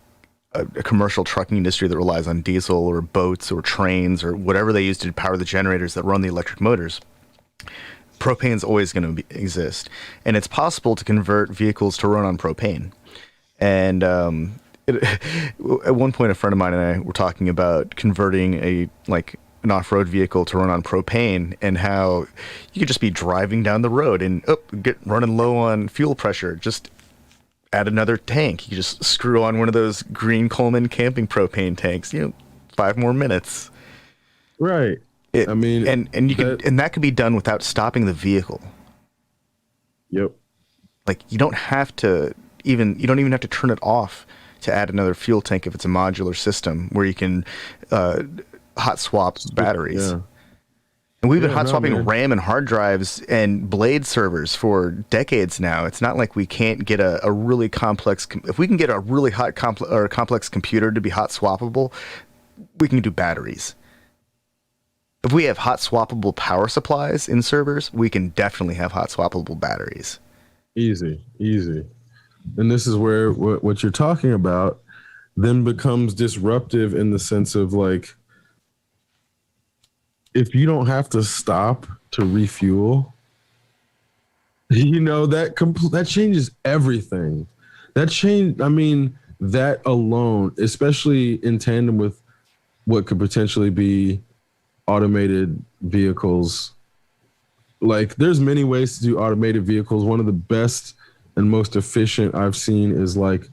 a commercial trucking industry that relies on diesel or boats or trains or whatever they use to power the generators that run the electric motors, propane is always going to exist, and it's possible to convert vehicles to run on propane. And at one point, a friend of mine and I were talking about converting an off-road vehicle to run on propane, and how you could just be driving down the road and get running low on fuel pressure. Just add another tank. You just screw on one of those green Coleman camping propane tanks. 5 more minutes. Right. And that could be done without stopping the vehicle. Yep. Like you don't even have to turn it off to add another fuel tank if it's a modular system where you can hot swap batteries. Yeah. And we've been Yeah, hot swapping man. RAM and hard drives and blade servers for decades now. It's not like we can't get a really complex. If we can get a really complex computer to be hot swappable, we can do batteries. If we have hot swappable power supplies in servers, we can definitely have hot swappable batteries. Easy. And this is where what you're talking about then becomes disruptive in the sense of like, if you don't have to stop to refuel, that changes everything. That alone, especially in tandem with what could potentially be automated vehicles. Like there's many ways to do automated vehicles. One of the best and most efficient I've seen is like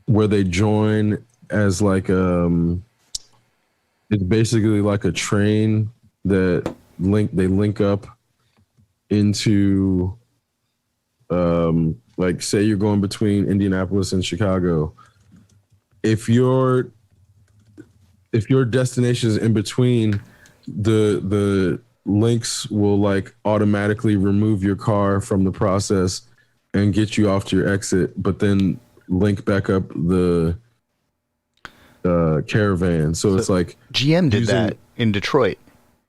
where they join as like it's basically like a train that they link up into like say you're going between Indianapolis and Chicago. If your destination is in between, the links will like automatically remove your car from the process and get you off to your exit, but then link back up the caravan. So it's like GM did that in Detroit.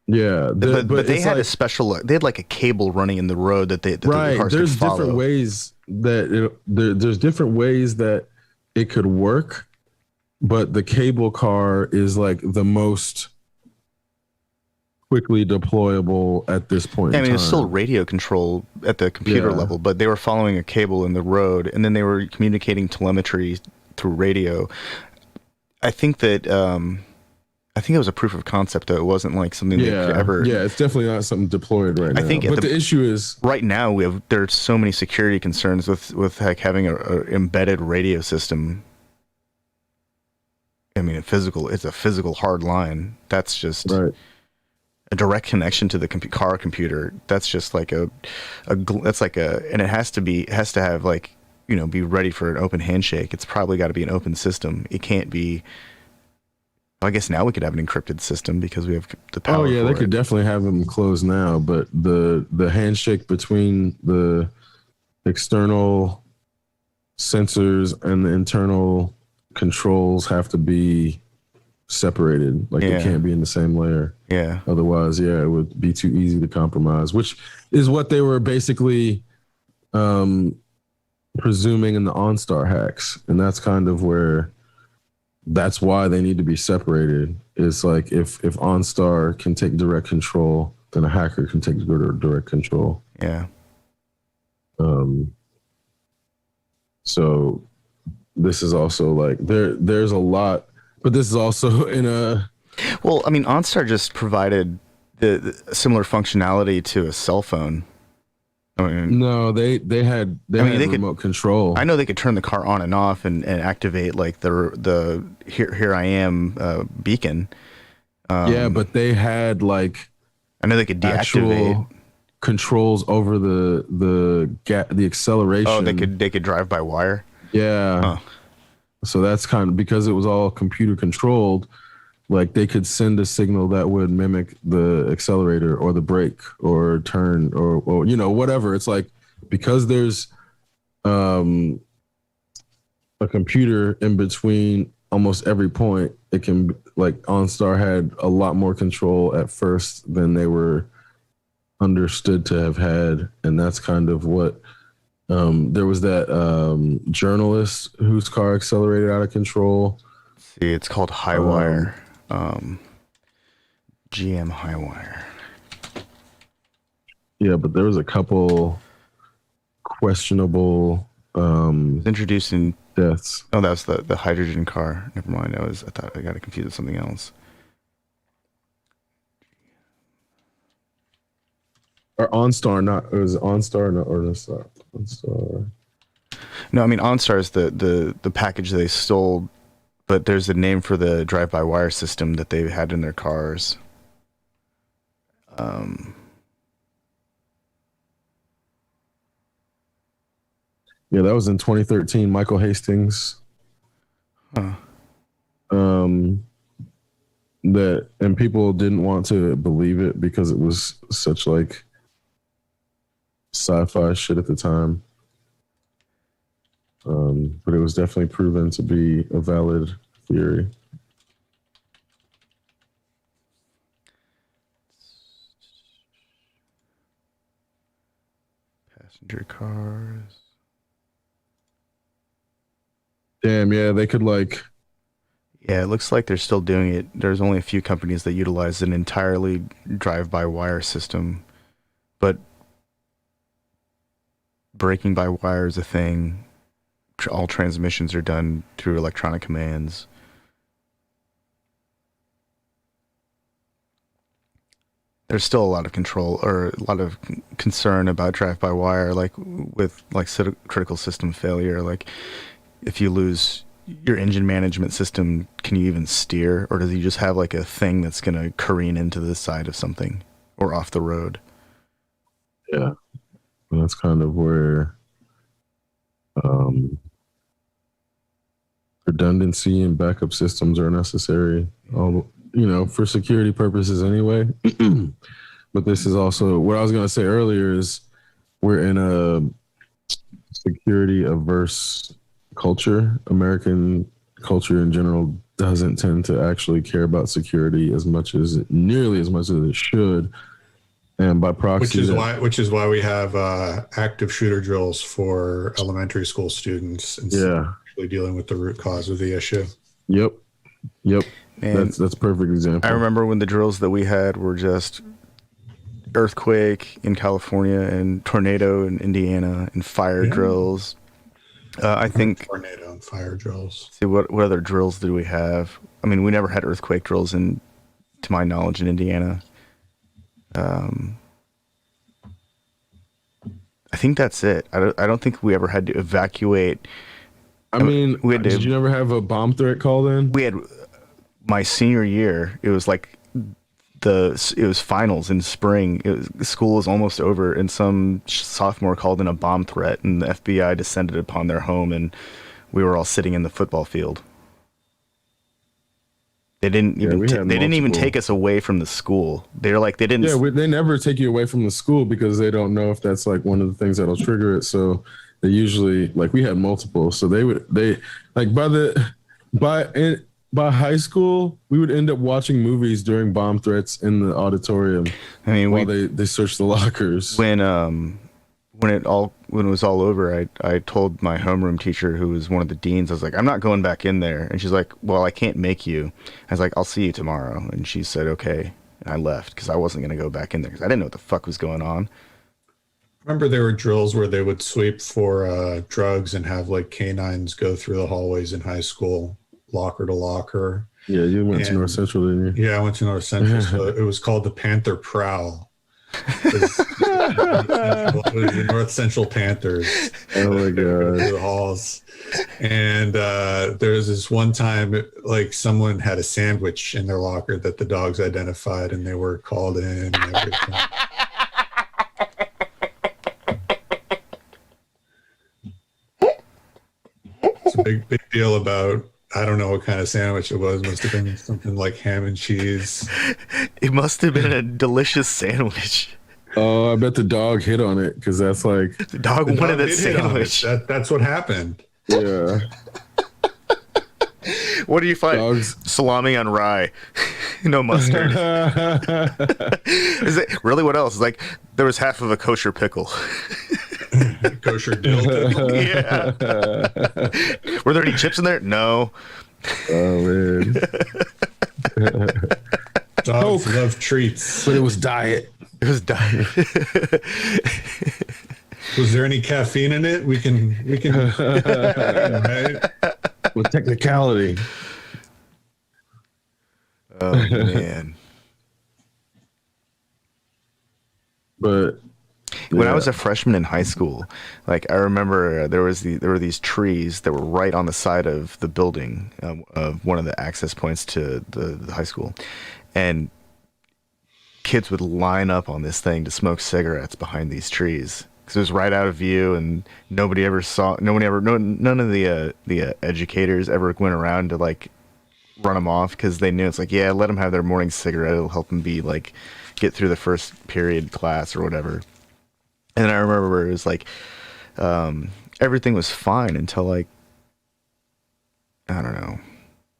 Yeah, but they had they had like a cable running in the road that the cars there's could follow. different ways that there's different ways that it could work, but the cable car is like the most quickly deployable at this point. I mean, it's still radio control at the computer level, but they were following a cable in the road, and then they were communicating telemetry through radio. I think that it was a proof of concept, though. It wasn't like something they could ever. Yeah, it's definitely not something deployed right now. I think, but the issue is right now there's so many security concerns with like having a embedded radio system. I mean, it's a physical hard line. That's just right. A direct connection to the car computer. That's just like and it has to have like, be ready for an open handshake. It's probably got to be an open system. It can't be. Well, I guess now we could have an encrypted system because we have the power. Oh yeah, they could definitely have them closed now, but the handshake between the external sensors and the internal controls have to be separated. Like they can't be in the same layer. Yeah. Otherwise, it would be too easy to compromise, which is what they were basically presuming in the OnStar hacks. And that's kind of that's why they need to be separated. It's like if OnStar can take direct control, then a hacker can take direct control. Yeah. So this is also like there's a lot, but this is also in a. Well, I mean, OnStar just provided the similar functionality to a cell phone. I mean, no, they had remote control. I know they could turn the car on and off and activate like the here I am beacon. But they had like I know they could deactivate controls over the acceleration. Oh, they could drive by wire. Yeah. Huh. So that's kind of because it was all computer controlled. Like they could send a signal that would mimic the accelerator or the brake or turn or whatever. It's like because there's a computer in between almost every point, it can like OnStar had a lot more control at first than they were understood to have had, and that's kind of what there was that journalist whose car accelerated out of control. See, it's called Highwire. GM Highwire. Yeah, but there was a couple questionable introduced in deaths. Oh, that was the hydrogen car. Never mind. I thought I got it confused with something else. Or OnStar, it was OnStar, not OnStar. No, I mean OnStar is the package they stole. But there's a name for the drive-by-wire system that they had in their cars. Yeah, that was in 2013. Michael Hastings. Huh. That and people didn't want to believe it because it was such like sci-fi shit at the time. But it was definitely proven to be a valid theory. Passenger cars. Damn, yeah, they could like. Yeah, it looks like they're still doing it. There's only a few companies that utilize an entirely drive-by-wire system, but braking by wire is a thing. All transmissions are done through electronic commands. There's still a lot of control or a lot of concern about drive-by-wire, like with like critical system failure. Like if you lose your engine management system, can you even steer, or does he just have like a thing that's going to careen into the side of something or off the road? Yeah, and that's kind of where redundancy and backup systems are necessary. All for security purposes anyway. But this is also what I was going to say earlier is we're in a security averse culture. American culture in general doesn't tend to actually care about security nearly as much as it should. And by proxy, which is why we have active shooter drills for elementary school students instead of actually dealing with the root cause of the issue. Yep. And that's a perfect example. I remember when the drills that we had were just earthquake in California and tornado in Indiana and fire drills. I think tornado and fire drills. See, what other drills did we have? I mean, we never had earthquake drills to my knowledge, in Indiana. I think that's it. I don't think we ever had to evacuate. Did you never have a bomb threat call then? We had my senior year. It was like it was finals in spring. School was almost over, and some sophomore called in a bomb threat, and the FBI descended upon their home, and we were all sitting in the football field. They didn't even take us away from the school. They're like they didn't. Yeah, they never take you away from the school because they don't know if that's like one of the things that'll trigger it. So they usually we had multiple. So by high school, we would end up watching movies during bomb threats in the auditorium. I mean, while they searched the lockers. When it was all over, I told my homeroom teacher, who was one of the deans, I was like, I'm not going back in there. And she's like, well, I can't make you. I was like, I'll see you tomorrow. And she said, okay. And I left because I wasn't going to go back in there because I didn't know what the fuck was going on. Remember there were drills where they would sweep for drugs and have like canines go through the hallways in high school, locker to locker. Yeah, you went to North Central, didn't you? Yeah, I went to North Central. So it was called the Panther Prowl. It was the North Central Panthers. Oh my god! Through the halls, and there was this one time, someone had a sandwich in their locker that the dogs identified, and they were called in and everything. It's a big deal about. I don't know what kind of sandwich it was. Must have been something like ham and cheese. It must have been a delicious sandwich. Oh, I bet the dog hit on it because that's like the dog wanted that sandwich. That's what happened. Yeah. What do you find? Dogs. Salami on rye, no mustard. Is it really? What else? It's like there was half of a kosher pickle. Kosher dill pickle. Yeah. Were there any chips in there? No. Oh man. Dogs love treats, but it was diet. It was diet. Was there any caffeine in it? We can right? With technicality. Oh man. But when I was a freshman in high school, I remember there were these trees that were right on the side of the building of one of the access points to the high school, and kids would line up on this thing to smoke cigarettes behind these trees. because it was right out of view, and none of the educators ever went around to like run them off, because they knew it's like, yeah, let them have their morning cigarette. It'll help them be like get through the first period class or whatever. And I remember it was like everything was fine until like, I don't know,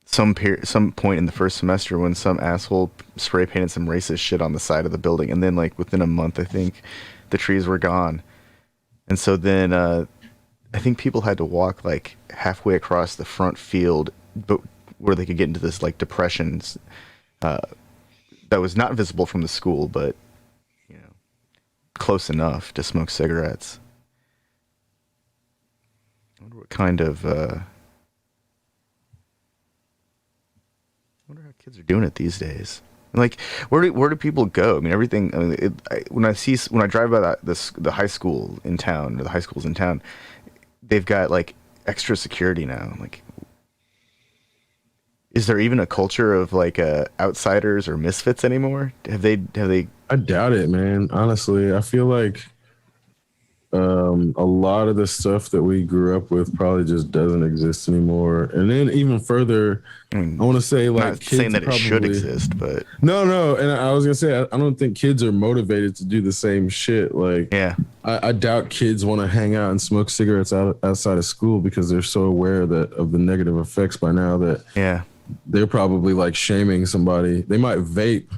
some point in the first semester when some asshole spray painted some racist shit on the side of the building, and then like within a month, I think the trees were gone. And so then I think people had to walk like halfway across the front field, but where they could get into this like depressions that was not visible from the school, but you know, close enough to smoke cigarettes. I wonder what kind of I wonder how kids are doing it these days. And like, where do people go? I mean, everything. I mean, when I drive by the high school in town, or the high schools in town, they've got like extra security now. Like, is there even a culture of like outsiders or misfits anymore? Have they? I doubt it, man. Honestly, I feel like a lot of the stuff that we grew up with probably just doesn't exist anymore. And then even further, I want to say like, not saying that it should exist, but no. And I was gonna say I don't think kids are motivated to do the same shit. Like, yeah, I doubt kids want to hang out and smoke cigarettes outside of school because they're so aware of the negative effects by now that they're probably like shaming somebody. They might vape,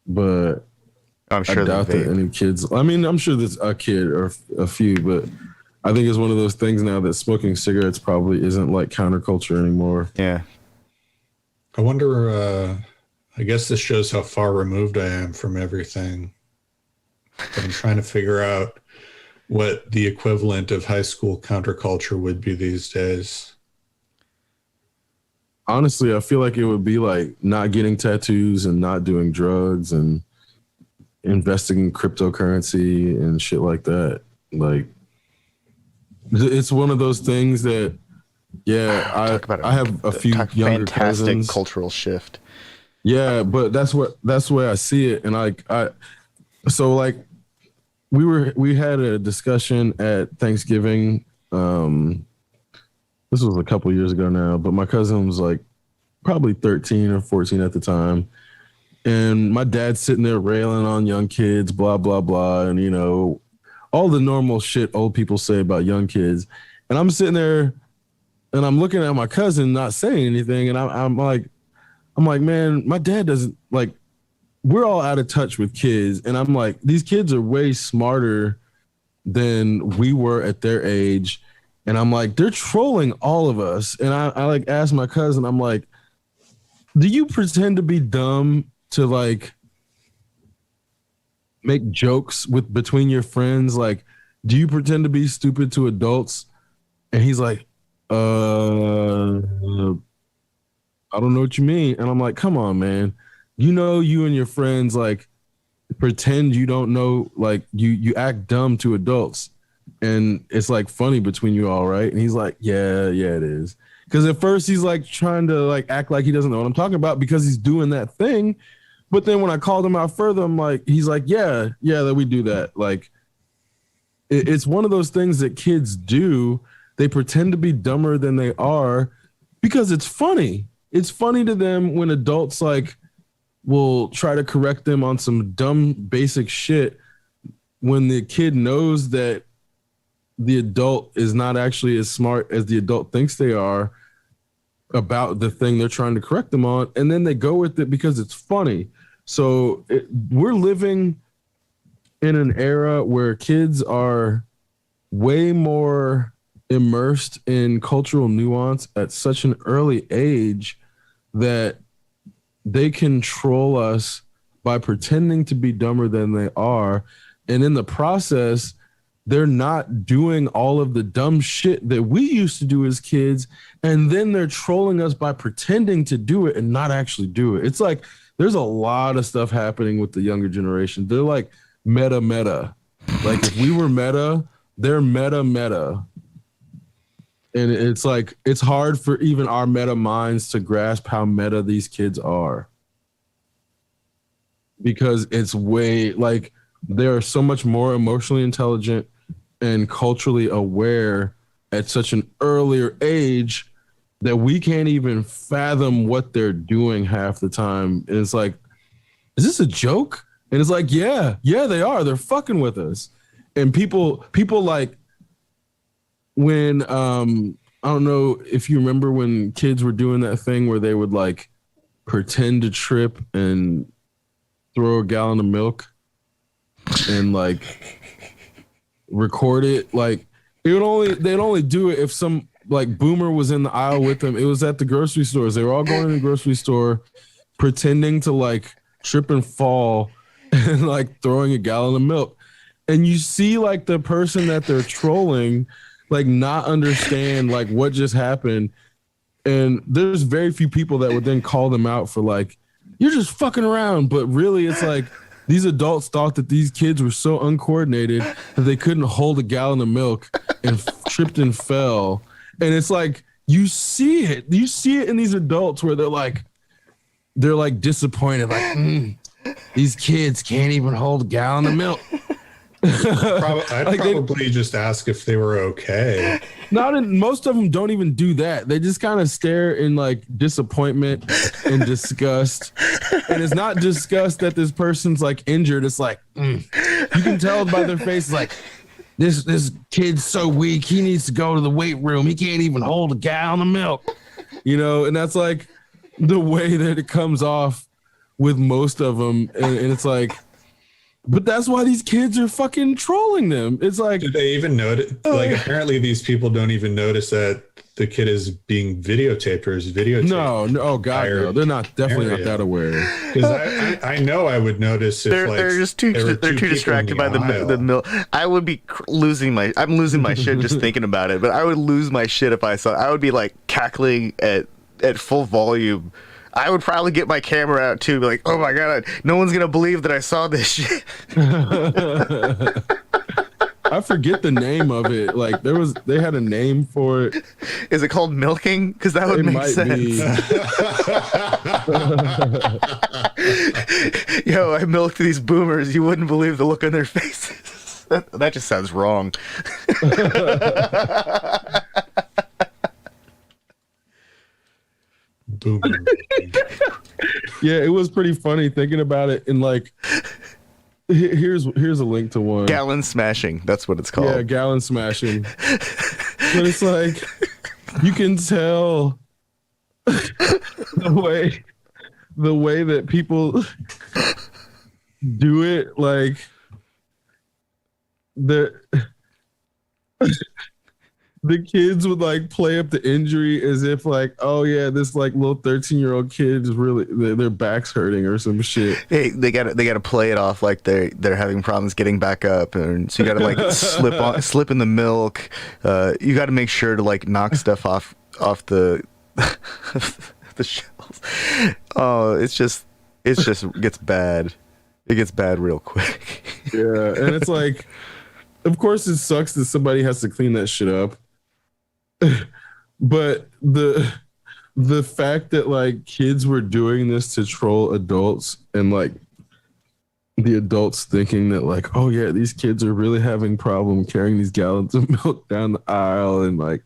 but I'm sure I doubt that any kids. I mean, I'm sure there's a kid or a few, but I think it's one of those things now that smoking cigarettes probably isn't like counterculture anymore. Yeah. I wonder, I guess this shows how far removed I am from everything. But I'm trying to figure out what the equivalent of high school counterculture would be these days. Honestly, I feel like it would be like not getting tattoos and not doing drugs and investing in cryptocurrency and shit like that. Like, it's one of those things that, I have a few younger fantastic cousins. Cultural shift. Yeah, but that's the way I see it. And so like we had a discussion at Thanksgiving. This was a couple years ago now, but my cousin was like probably 13 or 14 at the time. And my dad's sitting there railing on young kids, blah, blah, blah. And, you know, all the normal shit old people say about young kids. And I'm sitting there and I'm looking at my cousin not saying anything. And I'm like, man, my dad doesn't, like, we're all out of touch with kids. And I'm like, these kids are way smarter than we were at their age. And I'm like, they're trolling all of us. And I like asked my cousin, I'm like, do you pretend to be dumb to like make jokes between your friends? Like, do you pretend to be stupid to adults? And he's like, I don't know what you mean. And I'm like, come on, man. You know, you and your friends like pretend you don't know, like you act dumb to adults. And it's like funny between you all, right? And he's like, yeah, it is. Because at first he's like trying to like act like he doesn't know what I'm talking about because he's doing that thing. But then when I called him out further, I'm like, he's like, yeah, that we do that. Like, it's one of those things that kids do. They pretend to be dumber than they are because it's funny. It's funny to them when adults like will try to correct them on some dumb basic shit when the kid knows that the adult is not actually as smart as the adult thinks they are about the thing they're trying to correct them on. And then they go with it because it's funny. So we're living in an era where kids are way more immersed in cultural nuance at such an early age that they control us by pretending to be dumber than they are. And in the process, they're not doing all of the dumb shit that we used to do as kids. And then they're trolling us by pretending to do it and not actually do it. It's like, there's a lot of stuff happening with the younger generation. They're like meta. Like if we were meta, they're meta. And it's like, it's hard for even our meta minds to grasp how meta these kids are. Because it's way like, they're so much more emotionally intelligent. and culturally aware at such an earlier age that we can't even fathom what they're doing half the time. And it's like, is this a joke? And it's like, yeah, they are. They're fucking with us. And people like when I don't know if you remember when kids were doing that thing where they would like pretend to trip and throw a gallon of milk and like record it. Like they'd only do it if some like boomer was in the aisle with them. It was at the grocery stores. They were all going to the grocery store pretending to like trip and fall and like throwing a gallon of milk. And you see like the person that they're trolling like not understand like what just happened. And there's very few people that would then call them out for like, you're just fucking around. But really it's like these adults thought that these kids were so uncoordinated that they couldn't hold a gallon of milk and tripped and fell. And it's like, you see it in these adults where they're like disappointed, like, these kids can't even hold a gallon of milk. I'd like probably just ask if they were okay. Most of them don't even do that. They just kind of stare in like disappointment and disgust. And it's not disgust that this person's like injured. It's like, you can tell by their face, like, this kid's so weak. He needs to go to the weight room. He can't even hold a gallon of milk, you know? And that's like the way that it comes off with most of them. And it's like, but that's why these kids are fucking trolling them. It's like, do they even notice? Like, apparently these people don't even notice that the kid is being videotaped or is videotaped. No, oh god, no. They're definitely not that aware. Because I know I would notice if they're just too distracted by the milk. I would be losing my shit just thinking about it. But I would lose my shit if I saw. I would be like cackling at full volume. I would probably get my camera out too, be like, "Oh my god, no one's gonna believe that I saw this shit." I forget the name of it. Like they had a name for it. Is it called milking? Because that would make sense. Yo, I milked these boomers. You wouldn't believe the look on their faces. That just sounds wrong. Boomer. Yeah, it was pretty funny thinking about it. And like, here's a link to one. Gallon smashing. That's what it's called. Yeah, gallon smashing. But it's like, you can tell the way that people do it. Like the kids would like play up the injury as if like, oh yeah, this like little 13-year-old kid is really their back's hurting or some shit. Hey, they gotta play it off like they're having problems getting back up, and so you gotta like slip in the milk. You gotta make sure to like knock stuff off the the shells. Oh, it just gets bad. It gets bad real quick. Yeah, and it's like, of course it sucks that somebody has to clean that shit up. But the fact that like kids were doing this to troll adults, and like the adults thinking that like, oh yeah, these kids are really having problem carrying these gallons of milk down the aisle and like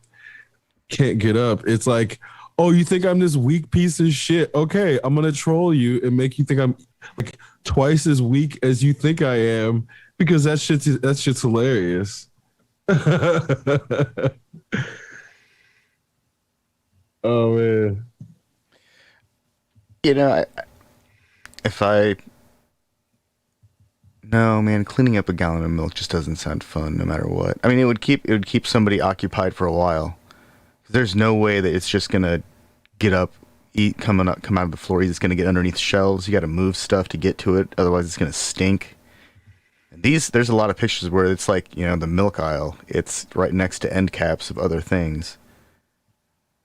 can't get up. It's like, oh, you think I'm this weak piece of shit? Okay, I'm gonna troll you and make you think I'm like twice as weak as you think I am, because that shit's hilarious. Oh man. You know, no man, cleaning up a gallon of milk just doesn't sound fun no matter what. I mean, it would keep somebody occupied for a while. There's no way that it's just gonna get up, come out of the floor. It's gonna get underneath shelves. You got to move stuff to get to it, otherwise it's gonna stink. And there's a lot of pictures where it's like, you know, the milk aisle. It's right next to end caps of other things.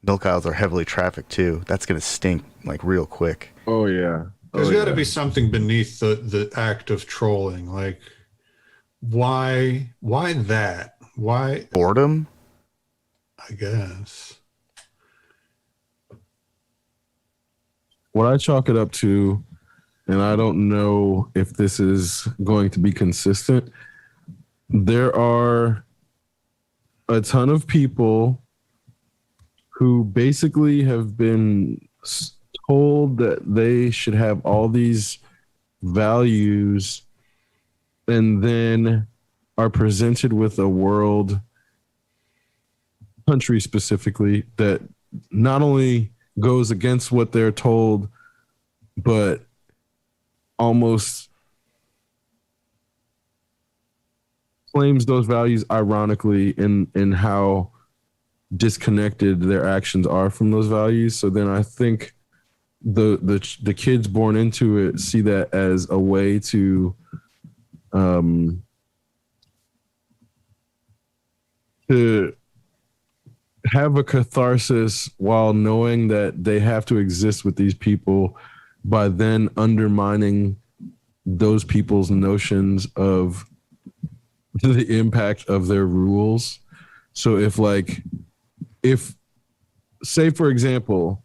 Milk aisles are heavily trafficked too. That's gonna stink like real quick. Oh yeah. There's got to be something beneath the act of trolling. Like, why that? Why Boredom? I guess. What I chalk it up to, and I don't know if this is going to be consistent, there are a ton of people who basically have been told that they should have all these values and then are presented with a world, country specifically, that not only goes against what they're told, but almost claims those values ironically in how disconnected their actions are from those values. So then I think the kids born into it see that as a way to have a catharsis while knowing that they have to exist with these people, by then undermining those people's notions of the impact of their rules. So if say, for example,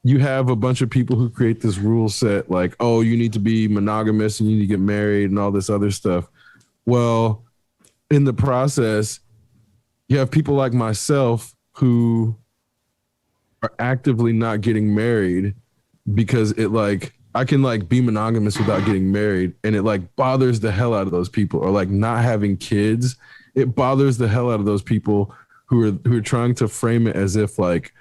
you have a bunch of people who create this rule set, like, oh, you need to be monogamous and you need to get married and all this other stuff. Well, in the process, you have people like myself who are actively not getting married because it like, I can like be monogamous without getting married, and it like bothers the hell out of those people. Or like not having kids, it bothers the hell out of those people who are trying to frame it as if like,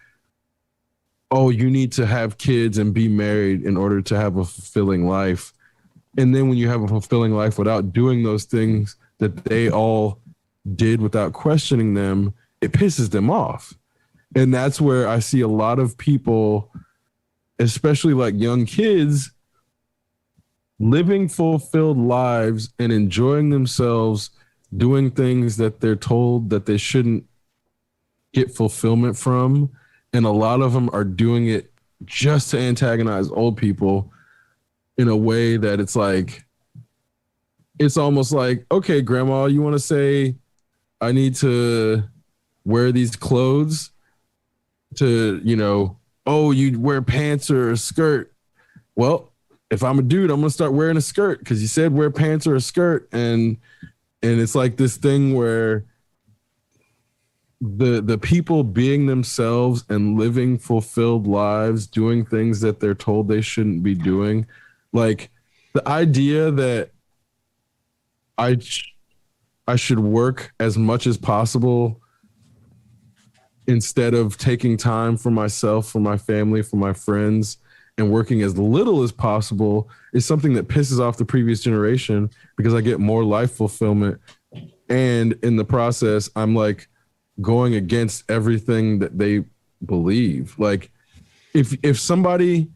oh, you need to have kids and be married in order to have a fulfilling life. And then when you have a fulfilling life without doing those things that they all did without questioning them, it pisses them off. And that's where I see a lot of people, especially like young kids, living fulfilled lives and enjoying themselves, doing things that they're told that they shouldn't get fulfillment from. And a lot of them are doing it just to antagonize old people in a way that it's like, it's almost like, okay, grandma, you want to say I need to wear these clothes to, you know, oh, you wear pants or a skirt. Well, if I'm a dude, I'm going to start wearing a skirt because you said wear pants or a skirt. And it's like this thing where the people being themselves and living fulfilled lives, doing things that they're told they shouldn't be doing. Like the idea that I should work as much as possible instead of taking time for myself, for my family, for my friends, and working as little as possible is something that pisses off the previous generation, because I get more life fulfillment. And in the process, I'm like going against everything that they believe. Like if somebody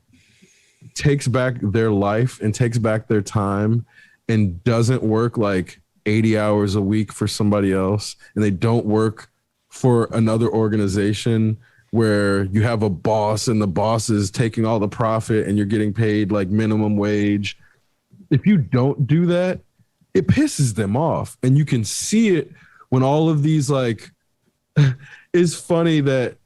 takes back their life and takes back their time and doesn't work like 80 hours a week for somebody else, and they don't work for another organization where you have a boss and the boss is taking all the profit and you're getting paid like minimum wage. If you don't do that, it pisses them off. And you can see it when all of these like, it's funny that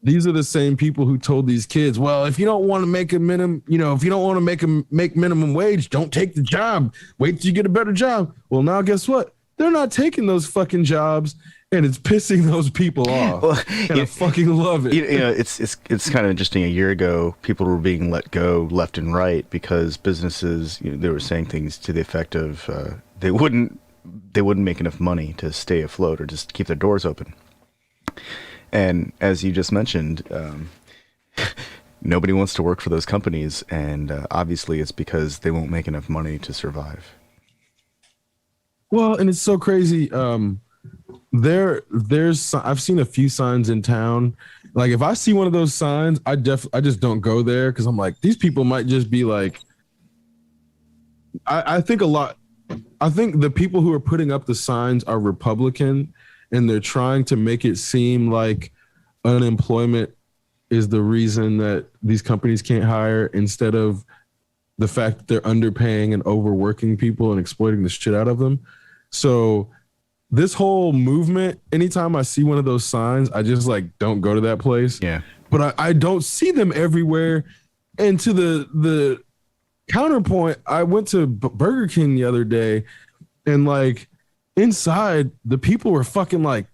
these are the same people who told these kids, well, if you don't want to make a minimum, you know, if you don't want to make minimum wage, don't take the job. Wait till you get a better job. Well, now guess what? They're not taking those fucking jobs, and it's pissing those people off. Well, and I fucking love it. You know, it's kind of interesting. A year ago, people were being let go left and right because businesses, you know, they were saying things to the effect of they wouldn't make enough money to stay afloat or just keep their doors open. And as you just mentioned, nobody wants to work for those companies, and obviously it's because they won't make enough money to survive. Well, and it's so crazy. There's I've seen a few signs in town. Like if I see one of those signs, I just don't go there, because I'm like, these people might just be like, I think the people who are putting up the signs are Republican, and they're trying to make it seem like unemployment is the reason that these companies can't hire, instead of the fact that they're underpaying and overworking people and exploiting the shit out of them. So this whole movement, anytime I see one of those signs, I just like don't go to that place. Yeah. But I don't see them everywhere. And to the counterpoint, I went to Burger King the other day, and like inside the people were fucking like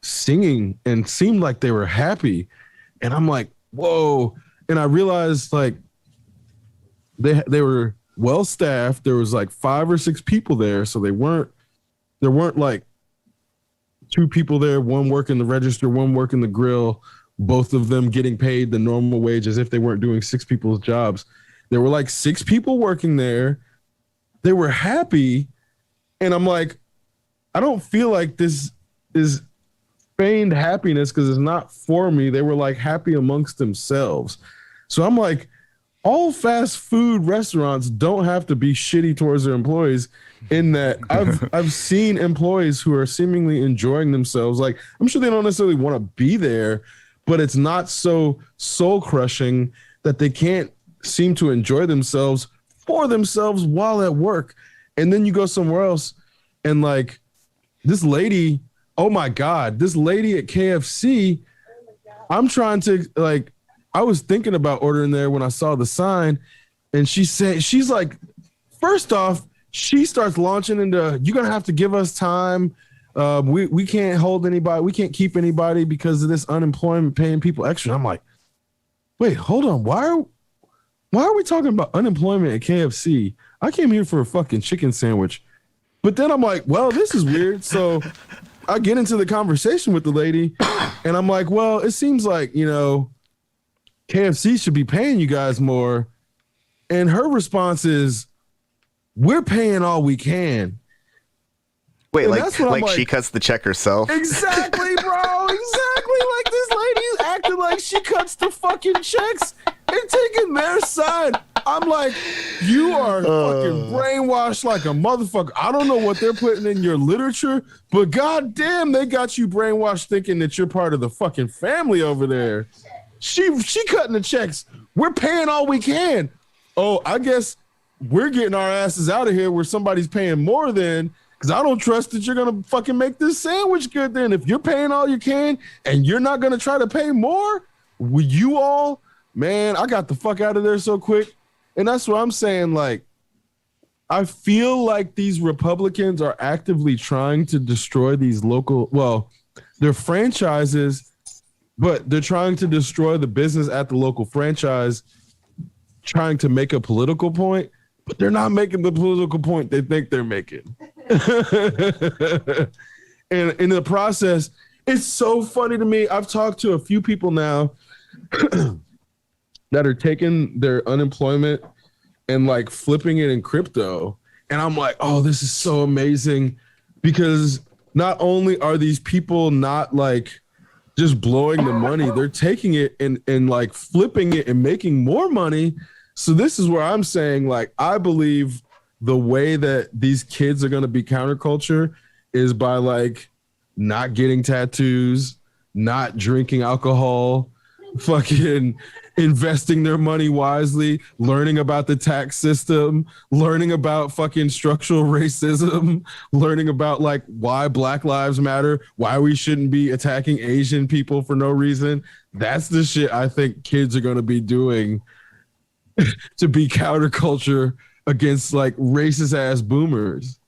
singing and seemed like they were happy. And I'm like, whoa. And I realized like they were well staffed. There was like 5 or 6 people there. So there weren't like 2 people there, one working the register, one working the grill, both of them getting paid the normal wage as if they weren't doing 6 people's jobs. There were like 6 people working there. They were happy. And I'm like, I don't feel like this is feigned happiness because it's not for me. They were like happy amongst themselves. So I'm like, all fast food restaurants don't have to be shitty towards their employees, in that I've seen employees who are seemingly enjoying themselves. Like, I'm sure they don't necessarily want to be there, but it's not so soul crushing that they can't seem to enjoy themselves for themselves while at work. And then you go somewhere else and like this lady, oh my God, this lady at KFC, I'm trying to like, I was thinking about ordering there when I saw the sign, and she said, she's like, first off, she starts launching into, you're going to have to give us time. We can't hold anybody. We can't keep anybody because of this unemployment paying people extra. I'm like, wait, hold on. Why are we talking about unemployment at KFC? I came here for a fucking chicken sandwich. But then I'm like, well, this is weird. So I get into the conversation with the lady and I'm like, well, it seems like, you know, KFC should be paying you guys more. And her response is, we're paying all we can. Wait, and like she cuts the check herself? Exactly, bro. Exactly. Like this lady's acting like she cuts the fucking checks and taking their side. I'm like, you are fucking brainwashed like a motherfucker. I don't know what they're putting in your literature, but goddamn, they got you brainwashed thinking that you're part of the fucking family over there. She cutting the checks. We're paying all we can. Oh, I guess we're getting our asses out of here where somebody's paying more than, because I don't trust that you're going to fucking make this sandwich good then. If you're paying all you can and you're not going to try to pay more, will you all, man, I got the fuck out of there so quick. And that's what I'm saying. Like, I feel like these Republicans are actively trying to destroy these local, well, they're franchises, but they're trying to destroy the business at the local franchise, trying to make a political point, but they're not making the political point they think they're making. And in the process, it's so funny to me. I've talked to a few people now that are taking their unemployment and like flipping it in crypto. And I'm like, oh, this is so amazing, because not only are these people not like just blowing the money, they're taking it and like flipping it and making more money. So this is where I'm saying, like, I believe the way that these kids are going to be counterculture is by like not getting tattoos, not drinking alcohol, fucking investing their money wisely, learning about the tax system, learning about fucking structural racism, learning about like why Black Lives Matter, why we shouldn't be attacking Asian people for no reason. That's the shit I think kids are going to be doing to be counterculture against like racist ass boomers.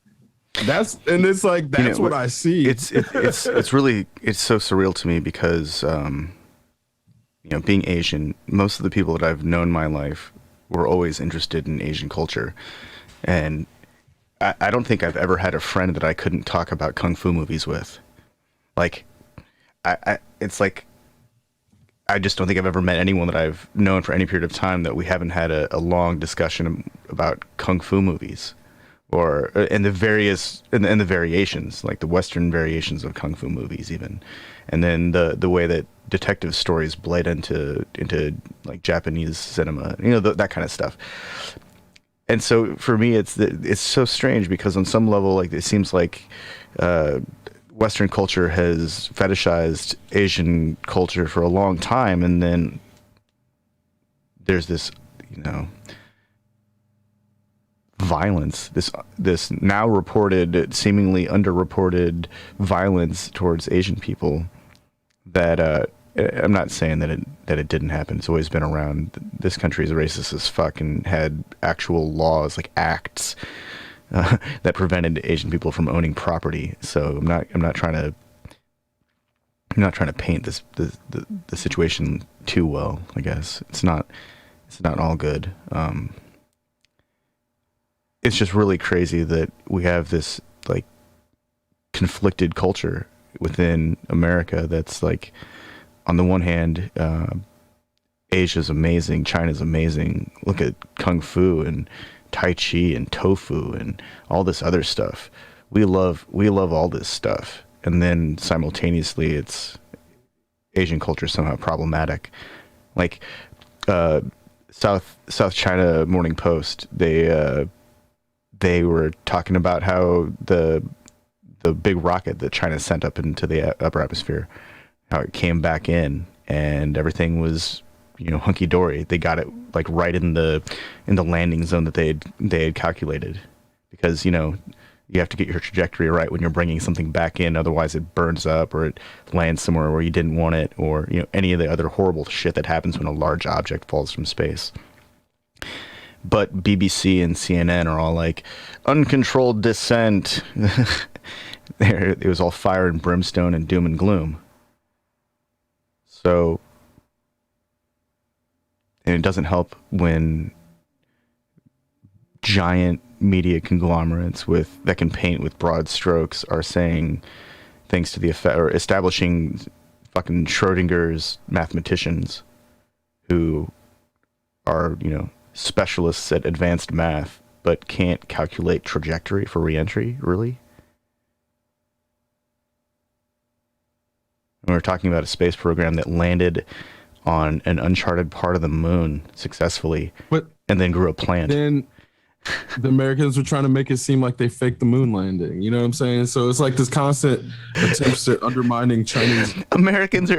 That's what I see. It's really so surreal to me because being Asian, most of the people that I've known in my life were always interested in Asian culture, and I don't think I've ever had a friend that I couldn't talk about kung fu movies with. Like, it's like, I just don't think I've ever met anyone that I've known for any period of time that we haven't had a long discussion about kung fu movies, or and the variations, like the Western variations of kung fu movies, even, and then the way that detective stories bled into like Japanese cinema, that kind of stuff. And so for me, it's so strange because on some level, like, it seems like Western culture has fetishized Asian culture for a long time, and then there's this, violence, this now reported, seemingly underreported violence towards Asian people that I'm not saying that it didn't happen. It's always been around. This country is racist as fuck and had actual laws, like acts, that prevented Asian people from owning property. So I'm not trying to paint the situation too well. I guess it's not all good. It's just really crazy that we have this like conflicted culture within America that's like, on the one hand, Asia's amazing, China's amazing. Look at Kung Fu and Tai Chi and tofu and all this other stuff. We love all this stuff. And then simultaneously it's Asian culture somehow problematic. Like South China Morning Post, they were talking about how the big rocket that China sent up into the upper atmosphere, how it came back in and everything was, hunky dory. They got it like right in the landing zone that they had calculated, because you have to get your trajectory right when you're bringing something back in, otherwise it burns up or it lands somewhere where you didn't want it, or any of the other horrible shit that happens when a large object falls from space. But BBC and CNN are all like, uncontrolled descent. It was all fire and brimstone and doom and gloom. So, and it doesn't help when giant media conglomerates that can paint with broad strokes are saying things to the effect, or establishing fucking Schrodinger's mathematicians who are, specialists at advanced math, but can't calculate trajectory for reentry, really? And we're talking about a space program that landed on an uncharted part of the moon successfully, and then grew a plant. Then the Americans were trying to make it seem like they faked the moon landing. You know what I'm saying? So it's like this constant attempts at undermining Chinese. Americans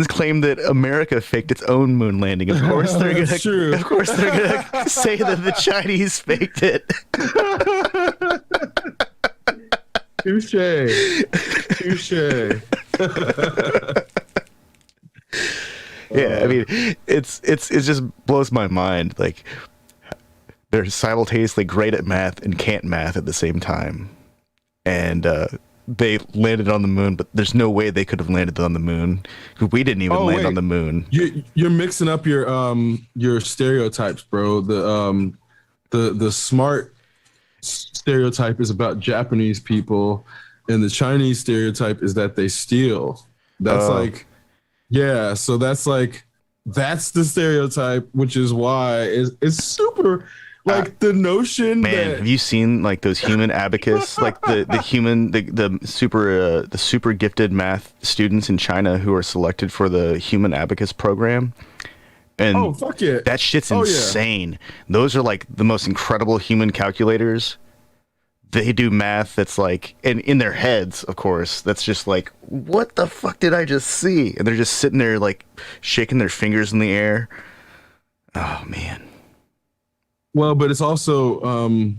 claim that America faked its own moon landing. Of course they're gonna say that the Chinese faked it. Touche. Yeah, I mean, it just blows my mind. Like, they're simultaneously great at math and can't math at the same time, and they landed on the moon. But there's no way they could have landed on the moon. We didn't even land on the moon. You're mixing up your stereotypes, bro. The smart stereotype is about Japanese people, and the Chinese stereotype is that they steal. That's so that's the stereotype, which is why it's super. Like the notion that, have you seen like those human abacus, like the super gifted math students in China who are selected for the human abacus program? And fuck yeah, that shit's insane. Yeah. Those are like the most incredible human calculators. They do math that's like, and in their heads, of course, that's just like, what the fuck did I just see? And they're just sitting there like shaking their fingers in the air. Oh man. Well, but it's also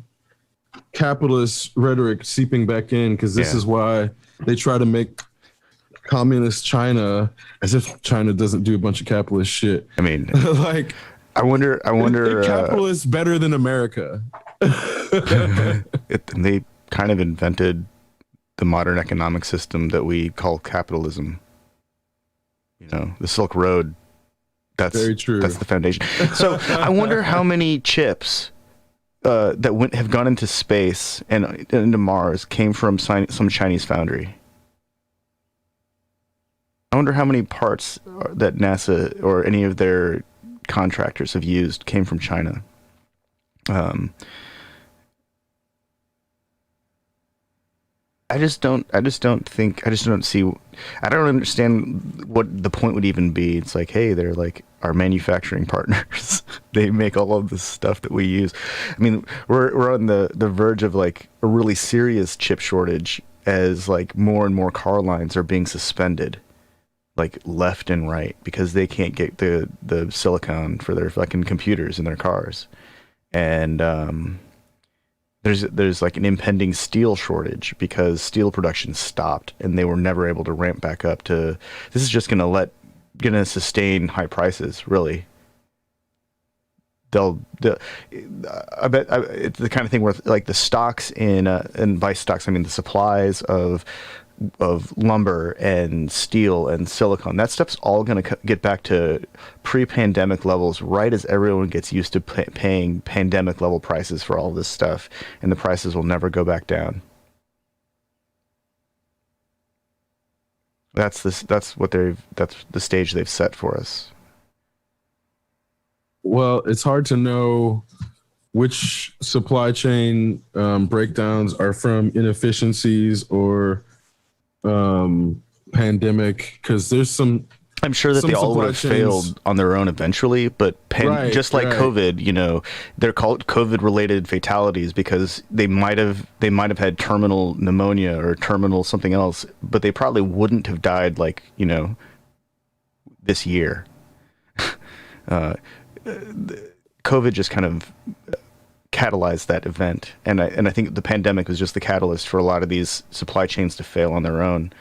capitalist rhetoric seeping back in, because this is why they try to make communist China as if China doesn't do a bunch of capitalist shit. I mean, like, I wonder. Capitalists better than America. They kind of invented the modern economic system that we call capitalism. The Silk Road. That's very true. That's the foundation. So I wonder how many chips that have gone into space and into Mars came from some Chinese foundry. I wonder how many parts that NASA or any of their contractors have used came from China. I don't understand what the point would even be. It's like, hey, they're like our manufacturing partners. They make all of this stuff that we use. I mean, we're on the verge of like a really serious chip shortage, as like more and more car lines are being suspended, like left and right, because they can't get the silicon for their fucking computers in their cars. And there's like an impending steel shortage because steel production stopped and they were never able to ramp back up to. This is just gonna sustain high prices, really. I bet it's the kind of thing where like the stocks and by stocks I mean the supplies of lumber and steel and silicon, that stuff's all going to get back to pre-pandemic levels right as everyone gets used to paying pandemic level prices for all this stuff, and the prices will never go back down. That's the stage they've set for us. Well, it's hard to know which supply chain breakdowns are from inefficiencies or pandemic, because there's some. I'm sure that they all would have failed on their own eventually, but just like COVID, you know, they're called COVID-related fatalities because they might have had terminal pneumonia or terminal something else, but they probably wouldn't have died like, you know, this year. COVID just kind of catalyzed that event, and I think the pandemic was just the catalyst for a lot of these supply chains to fail on their own.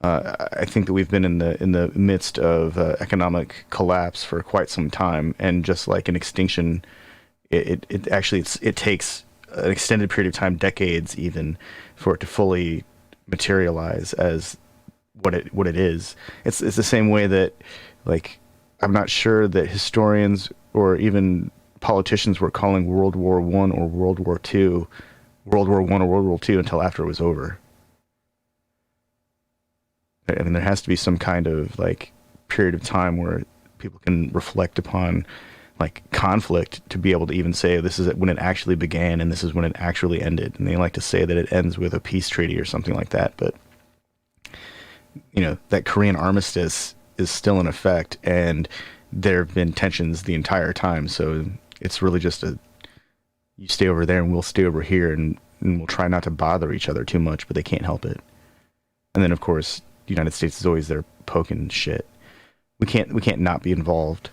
I think that we've been in the midst of economic collapse for quite some time, and just like an extinction, it takes an extended period of time, decades even, for it to fully materialize as what it is. It's the same way that, like, I'm not sure that historians or even politicians were calling World War I or World War II World War I or World War II until after it was over. I mean, there has to be some kind of like period of time where people can reflect upon like conflict to be able to even say this is when it actually began and this is when it actually ended. And they like to say that it ends with a peace treaty or something like that. But, you know, that Korean armistice is still in effect, and there have been tensions the entire time. So it's really just you stay over there and we'll stay over here, and we'll try not to bother each other too much, but they can't help it. And then, of course, the United States is always there poking shit. We can't not be involved.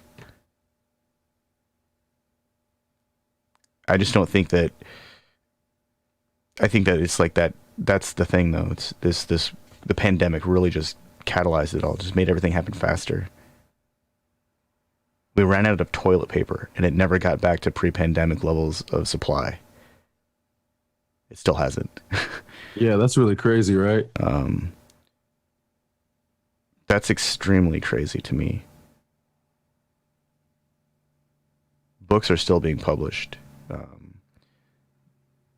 I just don't think that. I think that it's like that. That's the thing, though. It's the pandemic really just catalyzed it all. Just made everything happen faster. We ran out of toilet paper, and it never got back to pre-pandemic levels of supply. It still hasn't. Yeah, that's really crazy, right? That's extremely crazy to me. Books are still being published.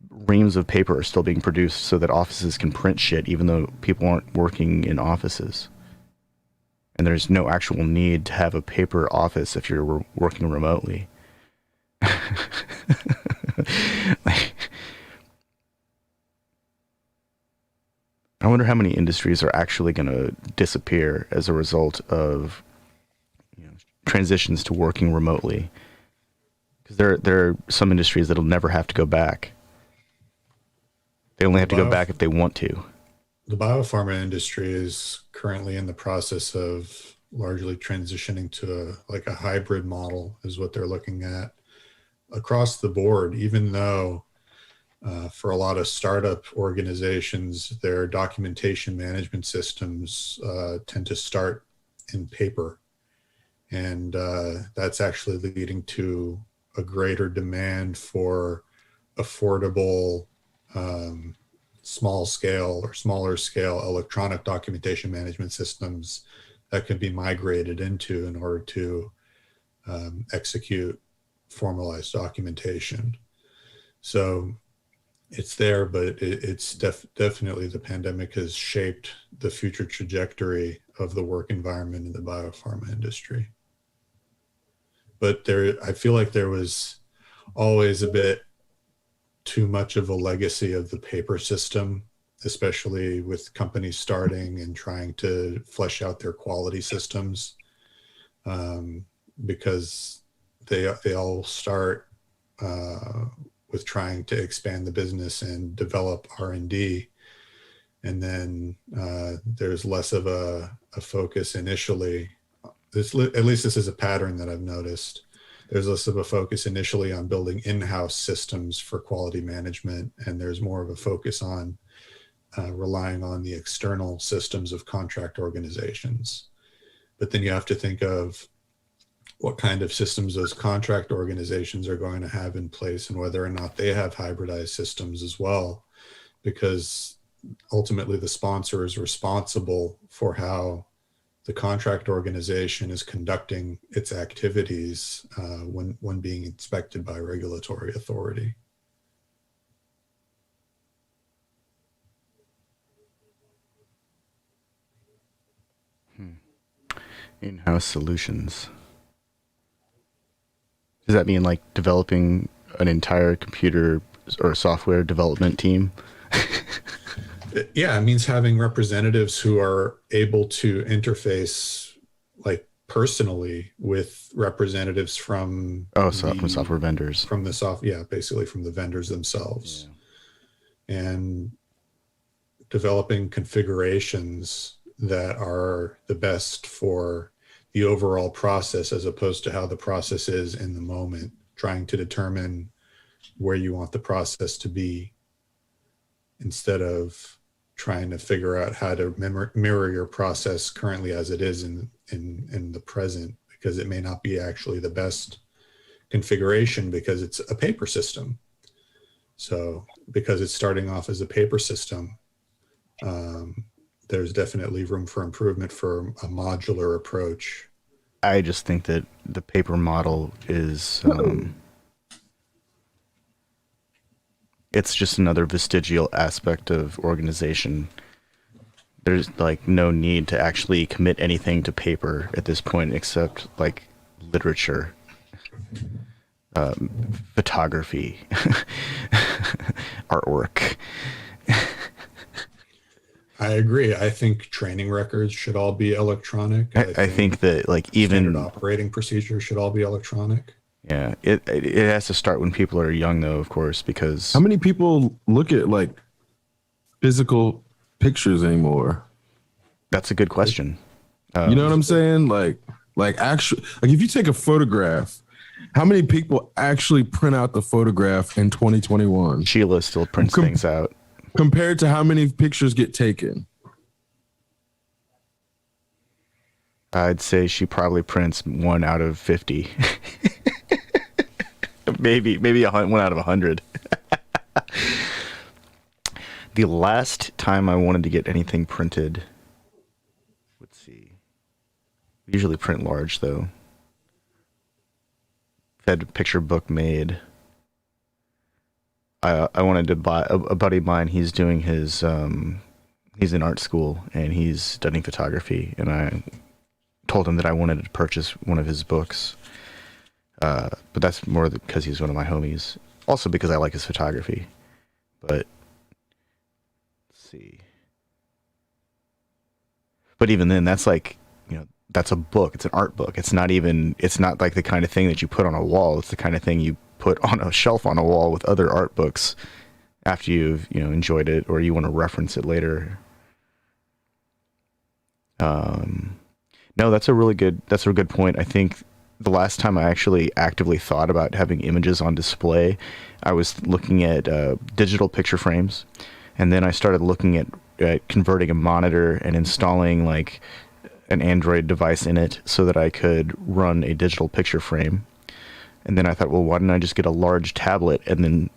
Reams of paper are still being produced so that offices can print shit, even though people aren't working in offices. And there's no actual need to have a paper office if you're working remotely. I wonder how many industries are actually going to disappear as a result of, you know, transitions to working remotely. Because there are some industries that'll never have to go back. They only have to go back if they want to. The biopharma industry is currently in the process of largely transitioning to a hybrid model is what they're looking at across the board, even though for a lot of startup organizations, their documentation management systems tend to start in paper. And that's actually leading to a greater demand for affordable small scale or smaller scale electronic documentation management systems that can be migrated into in order to execute formalized documentation. So it's there, but it's definitely the pandemic has shaped the future trajectory of the work environment in the biopharma industry. But I feel like there was always a bit too much of a legacy of the paper system, especially with companies starting and trying to flesh out their quality systems, because they all start with trying to expand the business and develop R&D. And then there's less of a focus initially. At least this is a pattern that I've noticed. There's less of a focus initially on building in-house systems for quality management, and there's more of a focus on relying on the external systems of contract organizations. But then you have to think of what kind of systems those contract organizations are going to have in place and whether or not they have hybridized systems as well, because ultimately the sponsor is responsible for how the contract organization is conducting its activities when being inspected by regulatory authority. In-house solutions. Does that mean like developing an entire computer or software development team? Yeah, it means having representatives who are able to interface like personally with representatives from from software vendors. Basically from the vendors themselves. Yeah. And developing configurations that are the best for the overall process as opposed to how the process is in the moment, trying to determine where you want the process to be instead of trying to figure out how to mirror your process currently as it is in the present, because it may not be actually the best configuration because it's a paper system. So because it's starting off as a paper system, there's definitely room for improvement for a modular approach. I just think that the paper model is it's just another vestigial aspect of organization. There's like no need to actually commit anything to paper at this point except like literature, photography, artwork. I agree. I think training records should all be electronic. I think that like even standard operating procedures should all be electronic. Yeah, it has to start when people are young, though, of course, because how many people look at like physical pictures anymore? That's a good question. You know what I'm saying? Like actually, like if you take a photograph, how many people actually print out the photograph in 2021? Sheila still prints things out. Compared to how many pictures get taken? I'd say she probably prints 1 out of 50. maybe 1 out of 100. The last time I wanted to get anything printed, let's see. We usually print large though. Had a picture book made. I wanted to buy a buddy of mine. He's doing his he's in art school and he's studying photography, and I told him that I wanted to purchase one of his books. But that's more because he's one of my homies. Also because I like his photography. But let's see. But even then, that's like, you know, that's a book. It's an art book. It's not like the kind of thing that you put on a wall. It's the kind of thing you put on a shelf on a wall with other art books after you've, you know, enjoyed it or you want to reference it later. No, that's a good point. I think the last time I actually actively thought about having images on display, I was looking at digital picture frames, and then I started looking at converting a monitor and installing like an Android device in it so that I could run a digital picture frame. And then I thought, well, why don't I just get a large tablet and then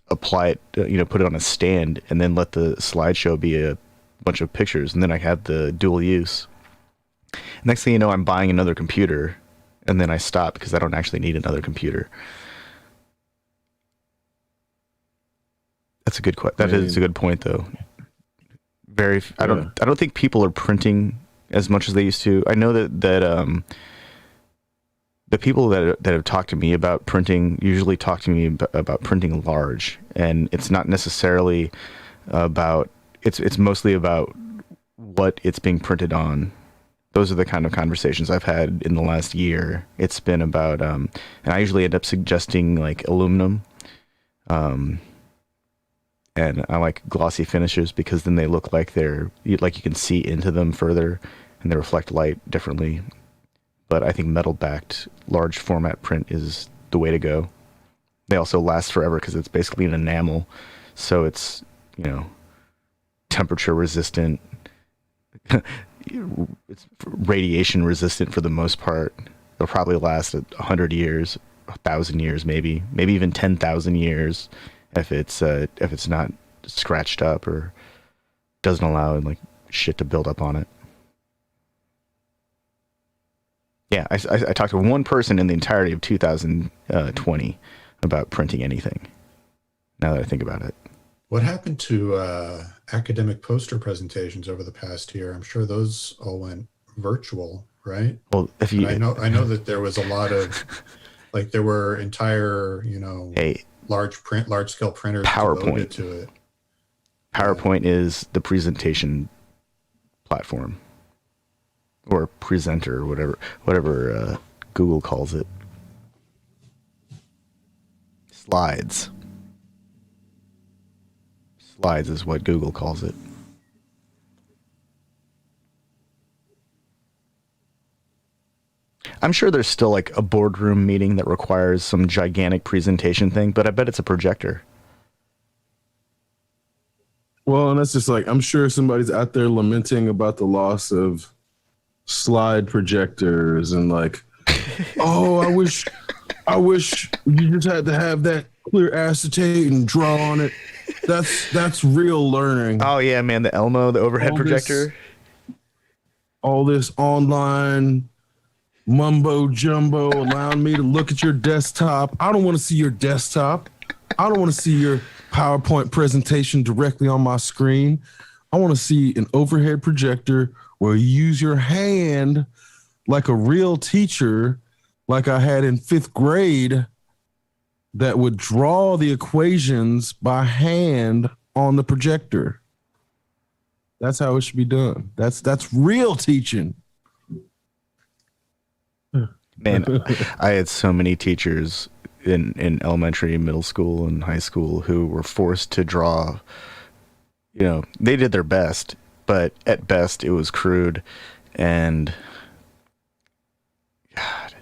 apply it, put it on a stand and then let the slideshow be a bunch of pictures. And then I had the dual use. Next thing you know, I'm buying another computer, and then I stop because I don't actually need another computer. That's a good it's a good point, though. I don't think people are printing as much as they used to. I know that the people that have talked to me about printing usually talk to me about printing large, and it's not necessarily about. It's mostly about what it's being printed on. Those are the kind of conversations I've had in the last year. It's been about, and I usually end up suggesting like aluminum, and I like glossy finishes because then they look like you can see into them further, and they reflect light differently. But I think metal-backed large format print is the way to go. They also last forever because it's basically an enamel, so it's, temperature resistant. It's radiation resistant for the most part. It'll probably last 100 years, 1,000 years, maybe even 10,000 years, if it's not scratched up or doesn't allow like shit to build up on it. Yeah, I talked to one person in the entirety of 2020 about printing anything. Now that I think about it. What happened to academic poster presentations over the past year? I'm sure those all went virtual, right? Well, if you, and I know that there was a lot of, like, there were entire, large scale printers devoted to it. PowerPoint is the presentation platform, or presenter, or whatever Google calls it. Slides is what Google calls it. I'm sure there's still like a boardroom meeting that requires some gigantic presentation thing, but I bet it's a projector. Well, and that's just like, I'm sure somebody's out there lamenting about the loss of slide projectors and like, oh, I wish you just had to have that clear acetate and draw on it. That's real learning. Oh yeah, man, the Elmo, the overhead projector. All this online mumbo jumbo allowing me to look at your desktop. I don't want to see your desktop. I don't want to see your PowerPoint presentation directly on my screen. I want to see an overhead projector where you use your hand like a real teacher, like I had in 5th grade, that would draw the equations by hand on the projector. That's how it should be done. That's real teaching. Man, I had so many teachers in elementary, middle school, and high school who were forced to draw. They did their best, but at best it was crude. And God,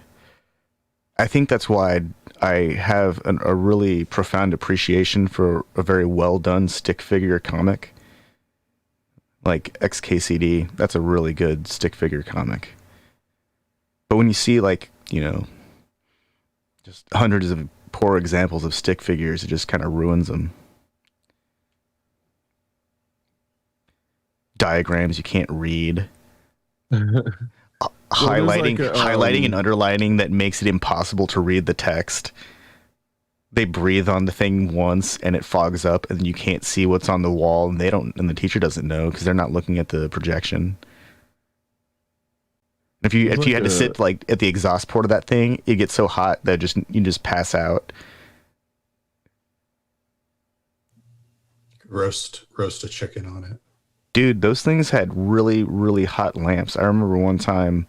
I think that's why I have a really profound appreciation for a very well done stick figure comic. Like XKCD, that's a really good stick figure comic. But when you see just hundreds of poor examples of stick figures, it just kind of ruins them. Diagrams you can't read. Highlighting and underlining that makes it impossible to read the text. They breathe on the thing once and it fogs up and you can't see what's on the wall, and the teacher doesn't know because they're not looking at the projection. If you had to sit like at the exhaust port of that thing, it gets so hot that you just pass out. Roast a chicken on it. Dude, those things had really, really hot lamps. I remember one time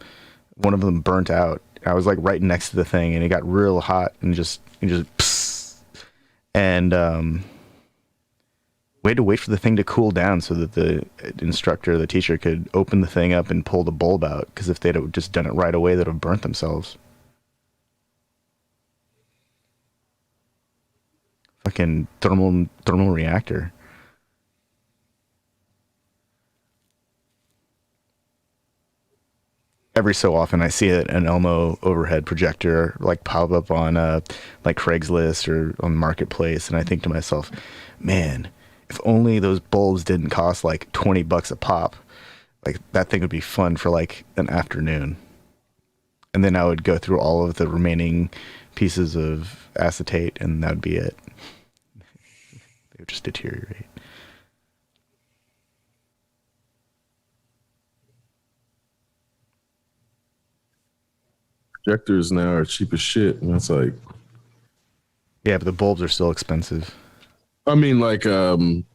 one of them burnt out. I was like right next to the thing and it got real hot and just psst. And we had to wait for the thing to cool down so that the instructor, the teacher, could open the thing up and pull the bulb out, because if they'd have just done it right away, they'd have burnt themselves. Fucking thermal reactor. Every so often I see an Elmo overhead projector like pop up on like Craigslist or on Marketplace, and I think to myself, man, if only those bulbs didn't cost like $20 a pop, like that thing would be fun for like an afternoon. And then I would go through all of the remaining pieces of acetate and that would be it. They would just deteriorate. Projectors now are cheap as shit, and it's like, yeah, but the bulbs are still expensive. I mean, like,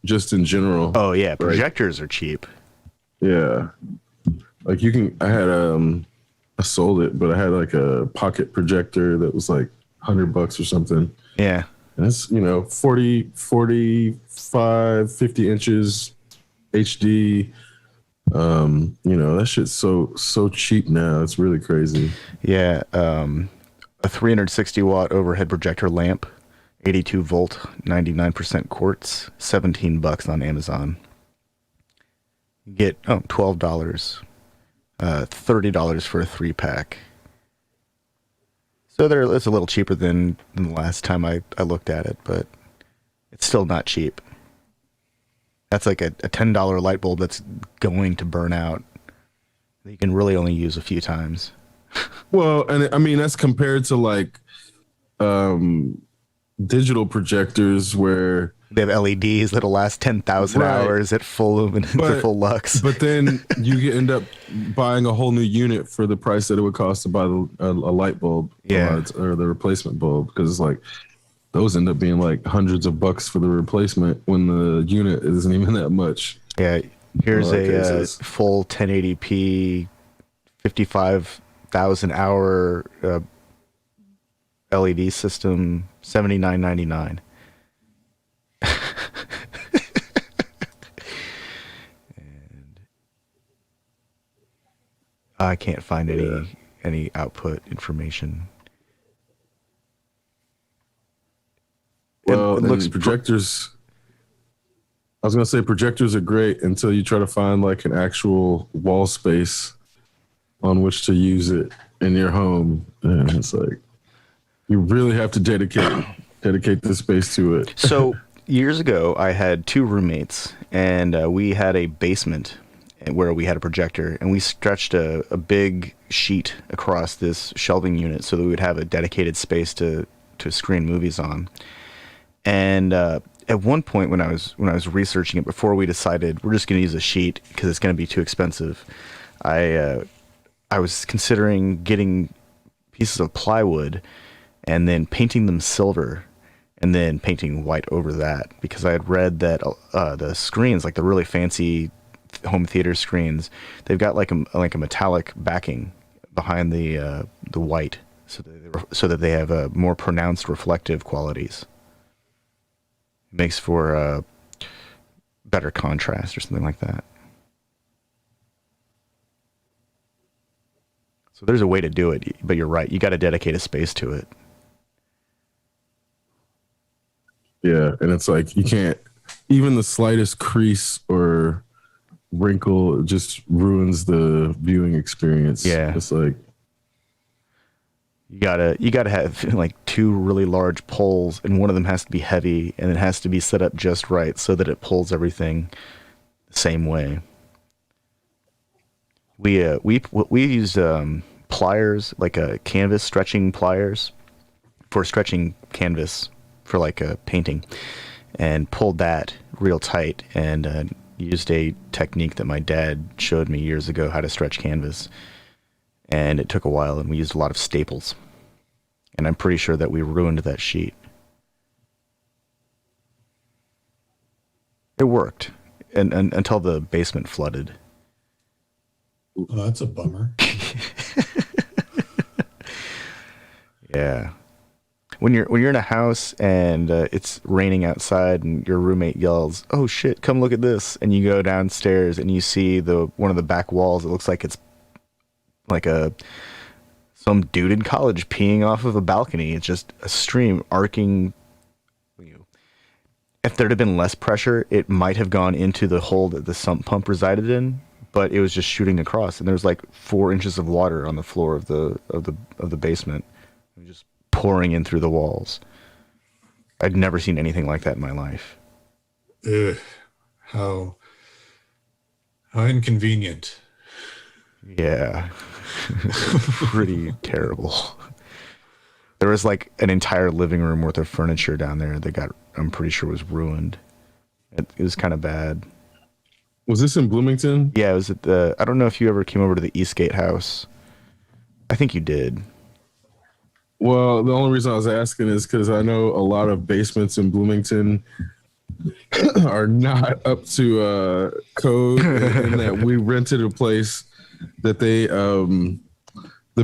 just in general. Oh yeah, projectors are cheap. Yeah, like I sold it, but I had like a pocket projector that was like $100 or something. Yeah, and it's 40, 45, 50 inches HD. That shit's so cheap now. It's really crazy. Yeah, a 360 watt overhead projector lamp, 82 volt, 99% quartz, $17 on Amazon. You get $12, $30 for a 3-pack. So it's a little cheaper than the last time I looked at it, but it's still not cheap. That's like a $10 light bulb that's going to burn out. That you can really only use a few times. Well, and I mean that's compared to like digital projectors where They have LEDs that'll last 10,000 Right. hours at full luminance or full lux. But then end up buying a whole new unit for the price that it would cost to buy a light bulb, Yeah. or the replacement bulb, because it's like those end up being like hundreds of bucks for the replacement when the unit isn't even that much. Yeah, here's In a lot of a cases. full 1080p, 55,000 hour LED system, $79.99. And I can't find any output information. Well, It then looks projectors. I was gonna say projectors are great until you try to find like an actual wall space on which to use it in your home, and it's like you really have to dedicate the space to it. So years ago, I had two roommates, and we had a basement where we had a projector, and we stretched a big sheet across this shelving unit so that we would have a dedicated space to screen movies on. And at one point, when I was researching it, before we decided we're just going to use a sheet because it's going to be too expensive, I was considering getting pieces of plywood and then painting them silver and then painting white over that, because I had read that the screens, like the really fancy home theater screens, they've got like a metallic backing behind the white, so that they have more pronounced reflective qualities. It makes for better contrast or something like that. So there's a way to do it, but you're right. You got to dedicate a space to it. Yeah, and it's like you can't even the slightest crease or wrinkle just ruins the viewing experience. Yeah. It's like You gotta have like two really large poles, and one of them has to be heavy, and it has to be set up just right so that it pulls everything the same way. We used pliers, like a canvas stretching pliers for stretching canvas for like a painting, and pulled that real tight, and used a technique that my dad showed me years ago, how to stretch canvas. And it took a while, and we used a lot of staples. And I'm pretty sure that we ruined that sheet. It worked, and until the basement flooded. Oh, that's a bummer. Yeah. When you're in a house and it's raining outside and your roommate yells, "Oh shit, come look at this." And you go downstairs and you see one of the back walls, it looks like it's like some dude in college peeing off of a balcony. It's just a stream arcing. If there'd have been less pressure, it might have gone into the hole that the sump pump resided in, but it was just shooting across, and there's like 4 inches of water on the floor of the basement, just pouring in through the walls. I'd never seen anything like that in my life. Ugh, how inconvenient. Yeah. Pretty terrible. There was like an entire living room worth of furniture down there that I'm pretty sure was ruined. It was kind of bad. was this in Bloomington? Yeah, it was at I don't know if you ever came over to the Eastgate house. I think you did. Well, the only reason I was asking is because I know a lot of basements in Bloomington are not up to code, and that we rented a place that the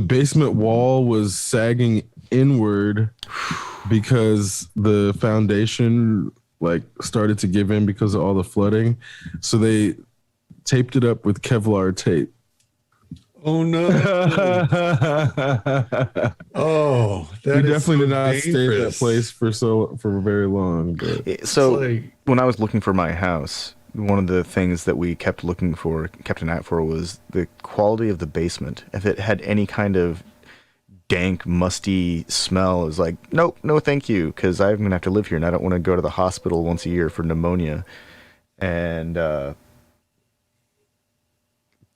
basement wall was sagging inward because the foundation like started to give in because of all the flooding. So they taped it up with Kevlar tape. Oh no! Oh, we that is definitely so did not stay at that dangerous. place for very long. But So It's like- when I was looking for my house, one of the things that we kept an eye for was the quality of the basement. If it had any kind of dank, musty smell. It was like, nope, no thank you, because I'm going to have to live here and I don't want to go to the hospital once a year for pneumonia. And the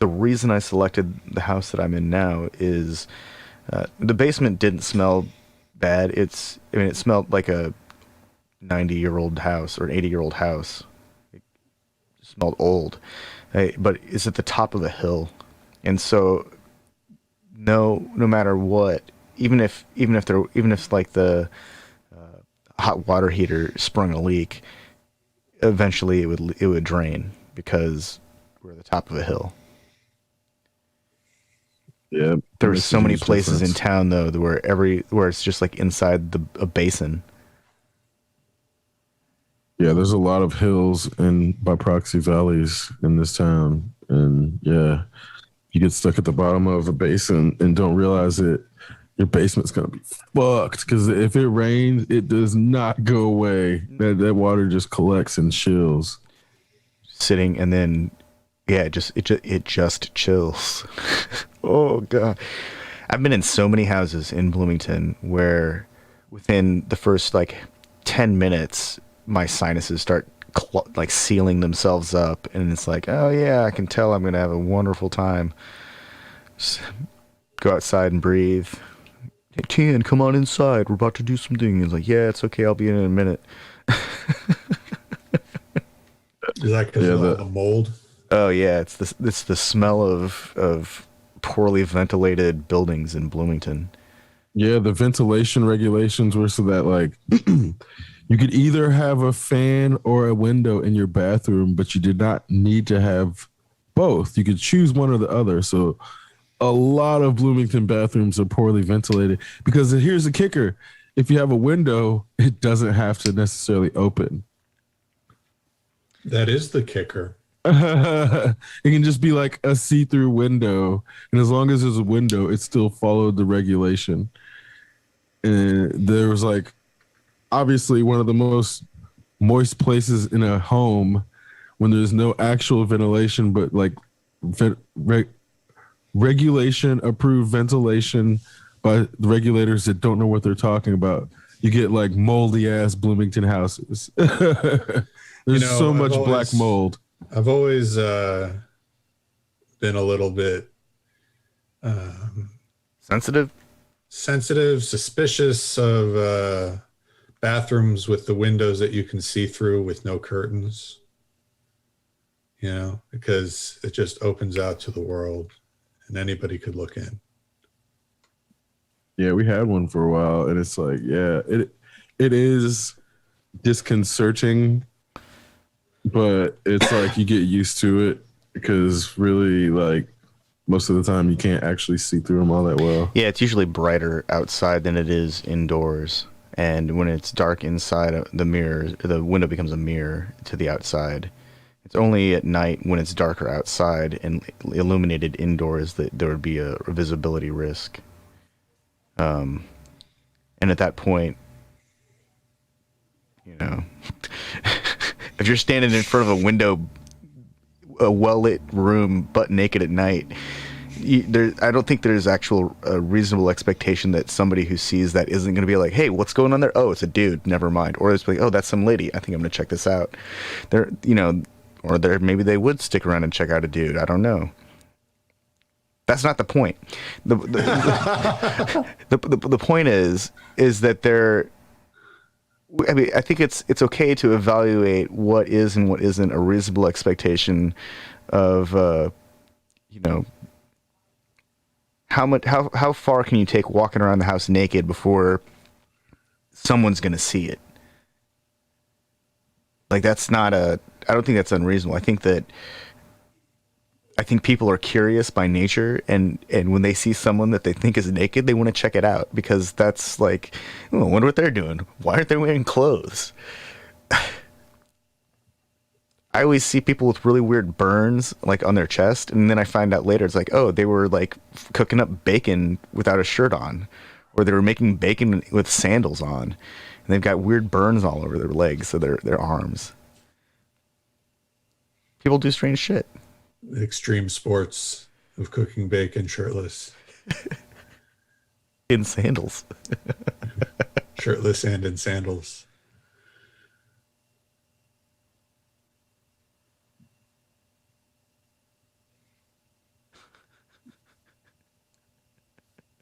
reason I selected the house that I'm in now is the basement didn't smell bad. It smelled like a 90-year-old house or an 80-year-old house. It smelled old. But it's at the top of a hill. And so no matter what, even if like the hot water heater sprung a leak, eventually it would drain because we're at the top of a hill. Yeah, There's so many places in town though where it's just like inside a basin. Yeah, there's a lot of hills and by proxy valleys in this town, and yeah, you get stuck at the bottom of a basin and don't realize it. Your basement's gonna be fucked because if it rains, it does not go away. That water just collects and chills. Sitting and then, yeah, it just chills. Oh god, I've been in so many houses in Bloomington where within the first like 10 minutes, my sinuses start like sealing themselves up, and it's like, oh yeah, I can tell I'm gonna have a wonderful time. Just go outside and breathe. Hey, Tan, come on inside. We're about to do something. It's like, yeah, it's okay. I'll be in a minute. Is that because of all the mold? Oh yeah, it's the smell of poorly ventilated buildings in Bloomington. Yeah, the ventilation regulations were so that like you could either have a fan or a window in your bathroom, but you did not need to have both. You could choose one or the other. So a lot of Bloomington bathrooms are poorly ventilated because here's the kicker. If you have a window, it doesn't have to necessarily open. That is the kicker. It can just be like a see-through window. And as long as there's a window, it still followed the regulation. And there was like, obviously one of the most moist places in a home when there's no actual ventilation, but like regulation approved ventilation by the regulators that don't know what they're talking about. You get like moldy ass Bloomington houses. There's so much black mold. I've always been a little bit sensitive, suspicious of bathrooms with the windows that you can see through with no curtains. You know, because it just opens out to the world and anybody could look in. Yeah, we had one for a while, and it's like, yeah, it is disconcerting, but it's like you get used to it because really, like, most of the time you can't actually see through them all that well. Yeah, it's usually brighter outside than it is indoors. And when it's dark inside the mirror, the window becomes a mirror to the outside. It's only at night when it's darker outside and illuminated indoors that there would be a visibility risk. And at that point, you know, if you're standing in front of a window, a well-lit room, butt naked at night, I don't think there's actual reasonable expectation that somebody who sees that isn't going to be like, hey, what's going on there? Oh, it's a dude. Never mind. Or it's like, oh, that's some lady. I think I'm going to check this out. Maybe they would stick around and check out a dude. I don't know. That's not the point. The point is that they're. I mean, I think it's okay to evaluate what is and what isn't a reasonable expectation of, how far can you take walking around the house naked before someone's going to see it? Like, that's not I don't think that's unreasonable. I think people are curious by nature, and when they see someone that they think is naked, they want to check it out because that's like, oh, I wonder what they're doing. Why aren't they wearing clothes? I always see people with really weird burns like on their chest, and then I find out later it's like, oh, they were like cooking up bacon without a shirt on, or they were making bacon with sandals on, and they've got weird burns all over their legs, so their arms. People do strange shit. Extreme sports of cooking bacon shirtless. in sandals. Shirtless and in sandals.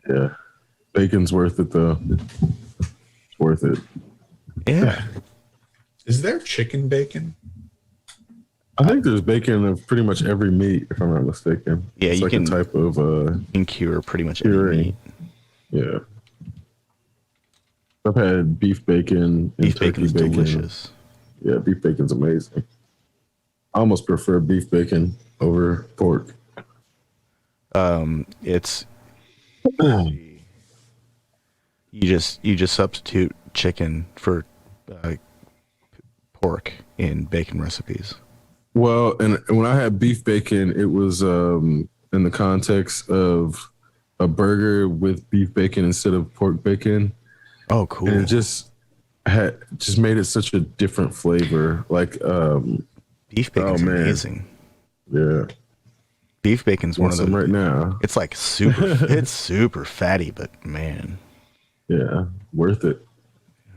Yeah. Bacon's worth it, though. It's worth it. Yeah. Is there chicken bacon? I think there's bacon of pretty much every meat, if I'm not mistaken. Yeah, it's you like can- a type of You can cure pretty much any curing. meat. Yeah. I've had beef bacon and Beef turkey bacon's bacon. delicious. Yeah, beef bacon's amazing. I almost prefer beef bacon over pork. It's you just substitute chicken for pork in bacon recipes. Well, and when I had beef bacon, it was in the context of a burger with beef bacon instead of pork bacon. Oh, cool. And it just made it such a different flavor. Like Beef bacon's man. amazing. yeah. Beef bacon's one Want of some the right now. It's like it's super fatty, but man. Yeah. Worth it.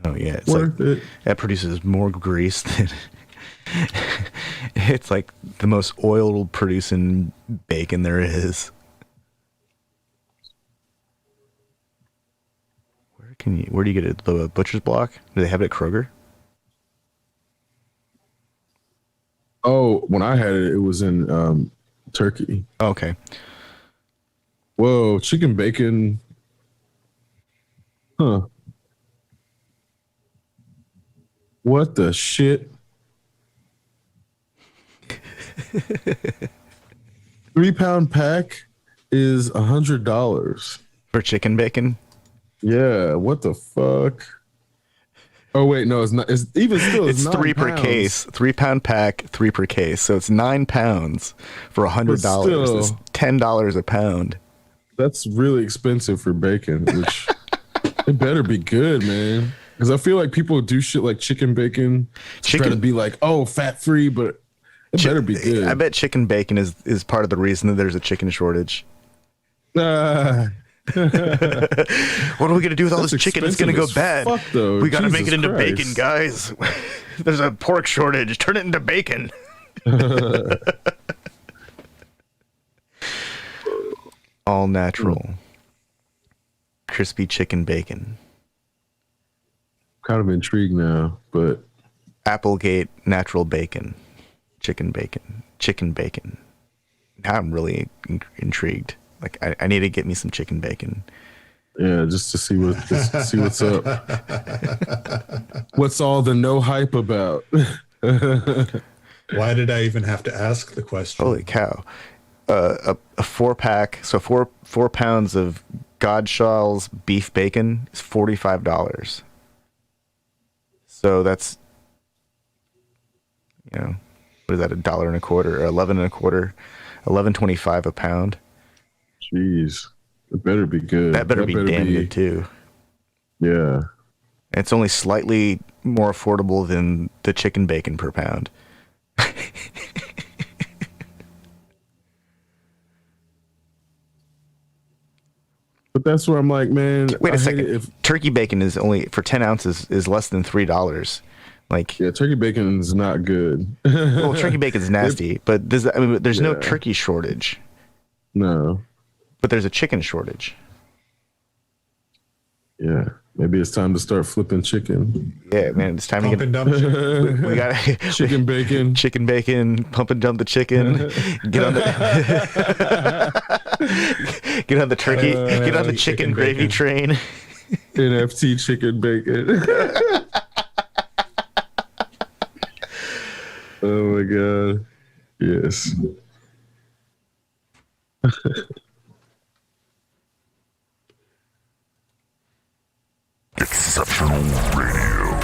Oh yeah, it's Worth like it. that produces more grease than it's like the most oil producing bacon there is. Where do you get it? The butcher's block? Do they have it at Kroger? Oh, when I had it, it was in Turkey. Oh, okay. Whoa, chicken bacon. Huh. What the shit? 3-pound pack is $100. For chicken bacon? Yeah, what the fuck? Oh wait, no, it's not. It's even still. It's 9 3 per pounds. case. 3-pound pack, 3 per case. So it's 9 pounds for $100. still- It's $10 a pound. That's really expensive for bacon, which it better be good, man. Because I feel like people do shit like chicken bacon to try to be like, oh, fat free, but it better be good. I bet chicken bacon is part of the reason that there's a chicken shortage. Ah, What are we gonna do with all That's this chicken? It's gonna go expensive as bad. fuck, though. We gotta make Jesus it into Christ. bacon, guys. There's a pork shortage. Turn it into bacon. All natural, crispy chicken bacon. kind of intrigued now, but Applegate natural bacon, chicken bacon, chicken bacon. Now I'm really intrigued. Like I need to get me some chicken bacon. yeah, just to see see what's up. What's all the no hype about? Why did I even have to ask the question? Holy cow! A 4-pack, so four pounds of Godshall's beef bacon is $45. So that's, you know, what is that? $1.25 or $11.25, $11.25 a pound. Jeez, it better be good. That better be damn good too. Yeah. It's only slightly more affordable than the chicken bacon per pound. But that's where I'm like, man. Wait I a hate second. it If Turkey bacon is only for 10 ounces is less than $3. Like, yeah, turkey bacon is not good. well, turkey bacon's nasty, but there's no Yeah. turkey shortage, No. but there's a chicken shortage. Yeah. Maybe it's time to start flipping chicken. Yeah, man, it's time Pump to and get. dump chicken. We got Chicken bacon. chicken bacon, pump and dump the chicken. Get on the get on the turkey, get on the chicken chicken gravy bacon. train. NFT chicken bacon. Oh my god. Yes. Exceptional Radio.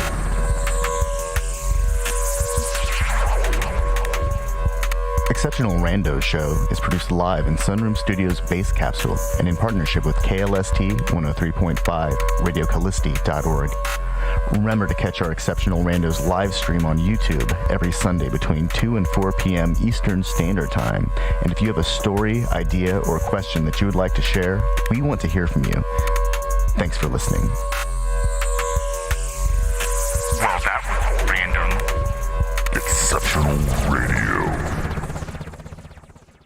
Exceptional Randos show is produced live in Sunroom Studios Base Capsule and in partnership with KLST 103.5, RadioCallisti.org. Remember to catch our Exceptional Randos live stream on YouTube every Sunday between 2 and 4 p.m. Eastern Standard Time. And if you have a story, idea, or question that you would like to share, we want to hear from you. Thanks for listening. Well, that was random. Exceptional Radio.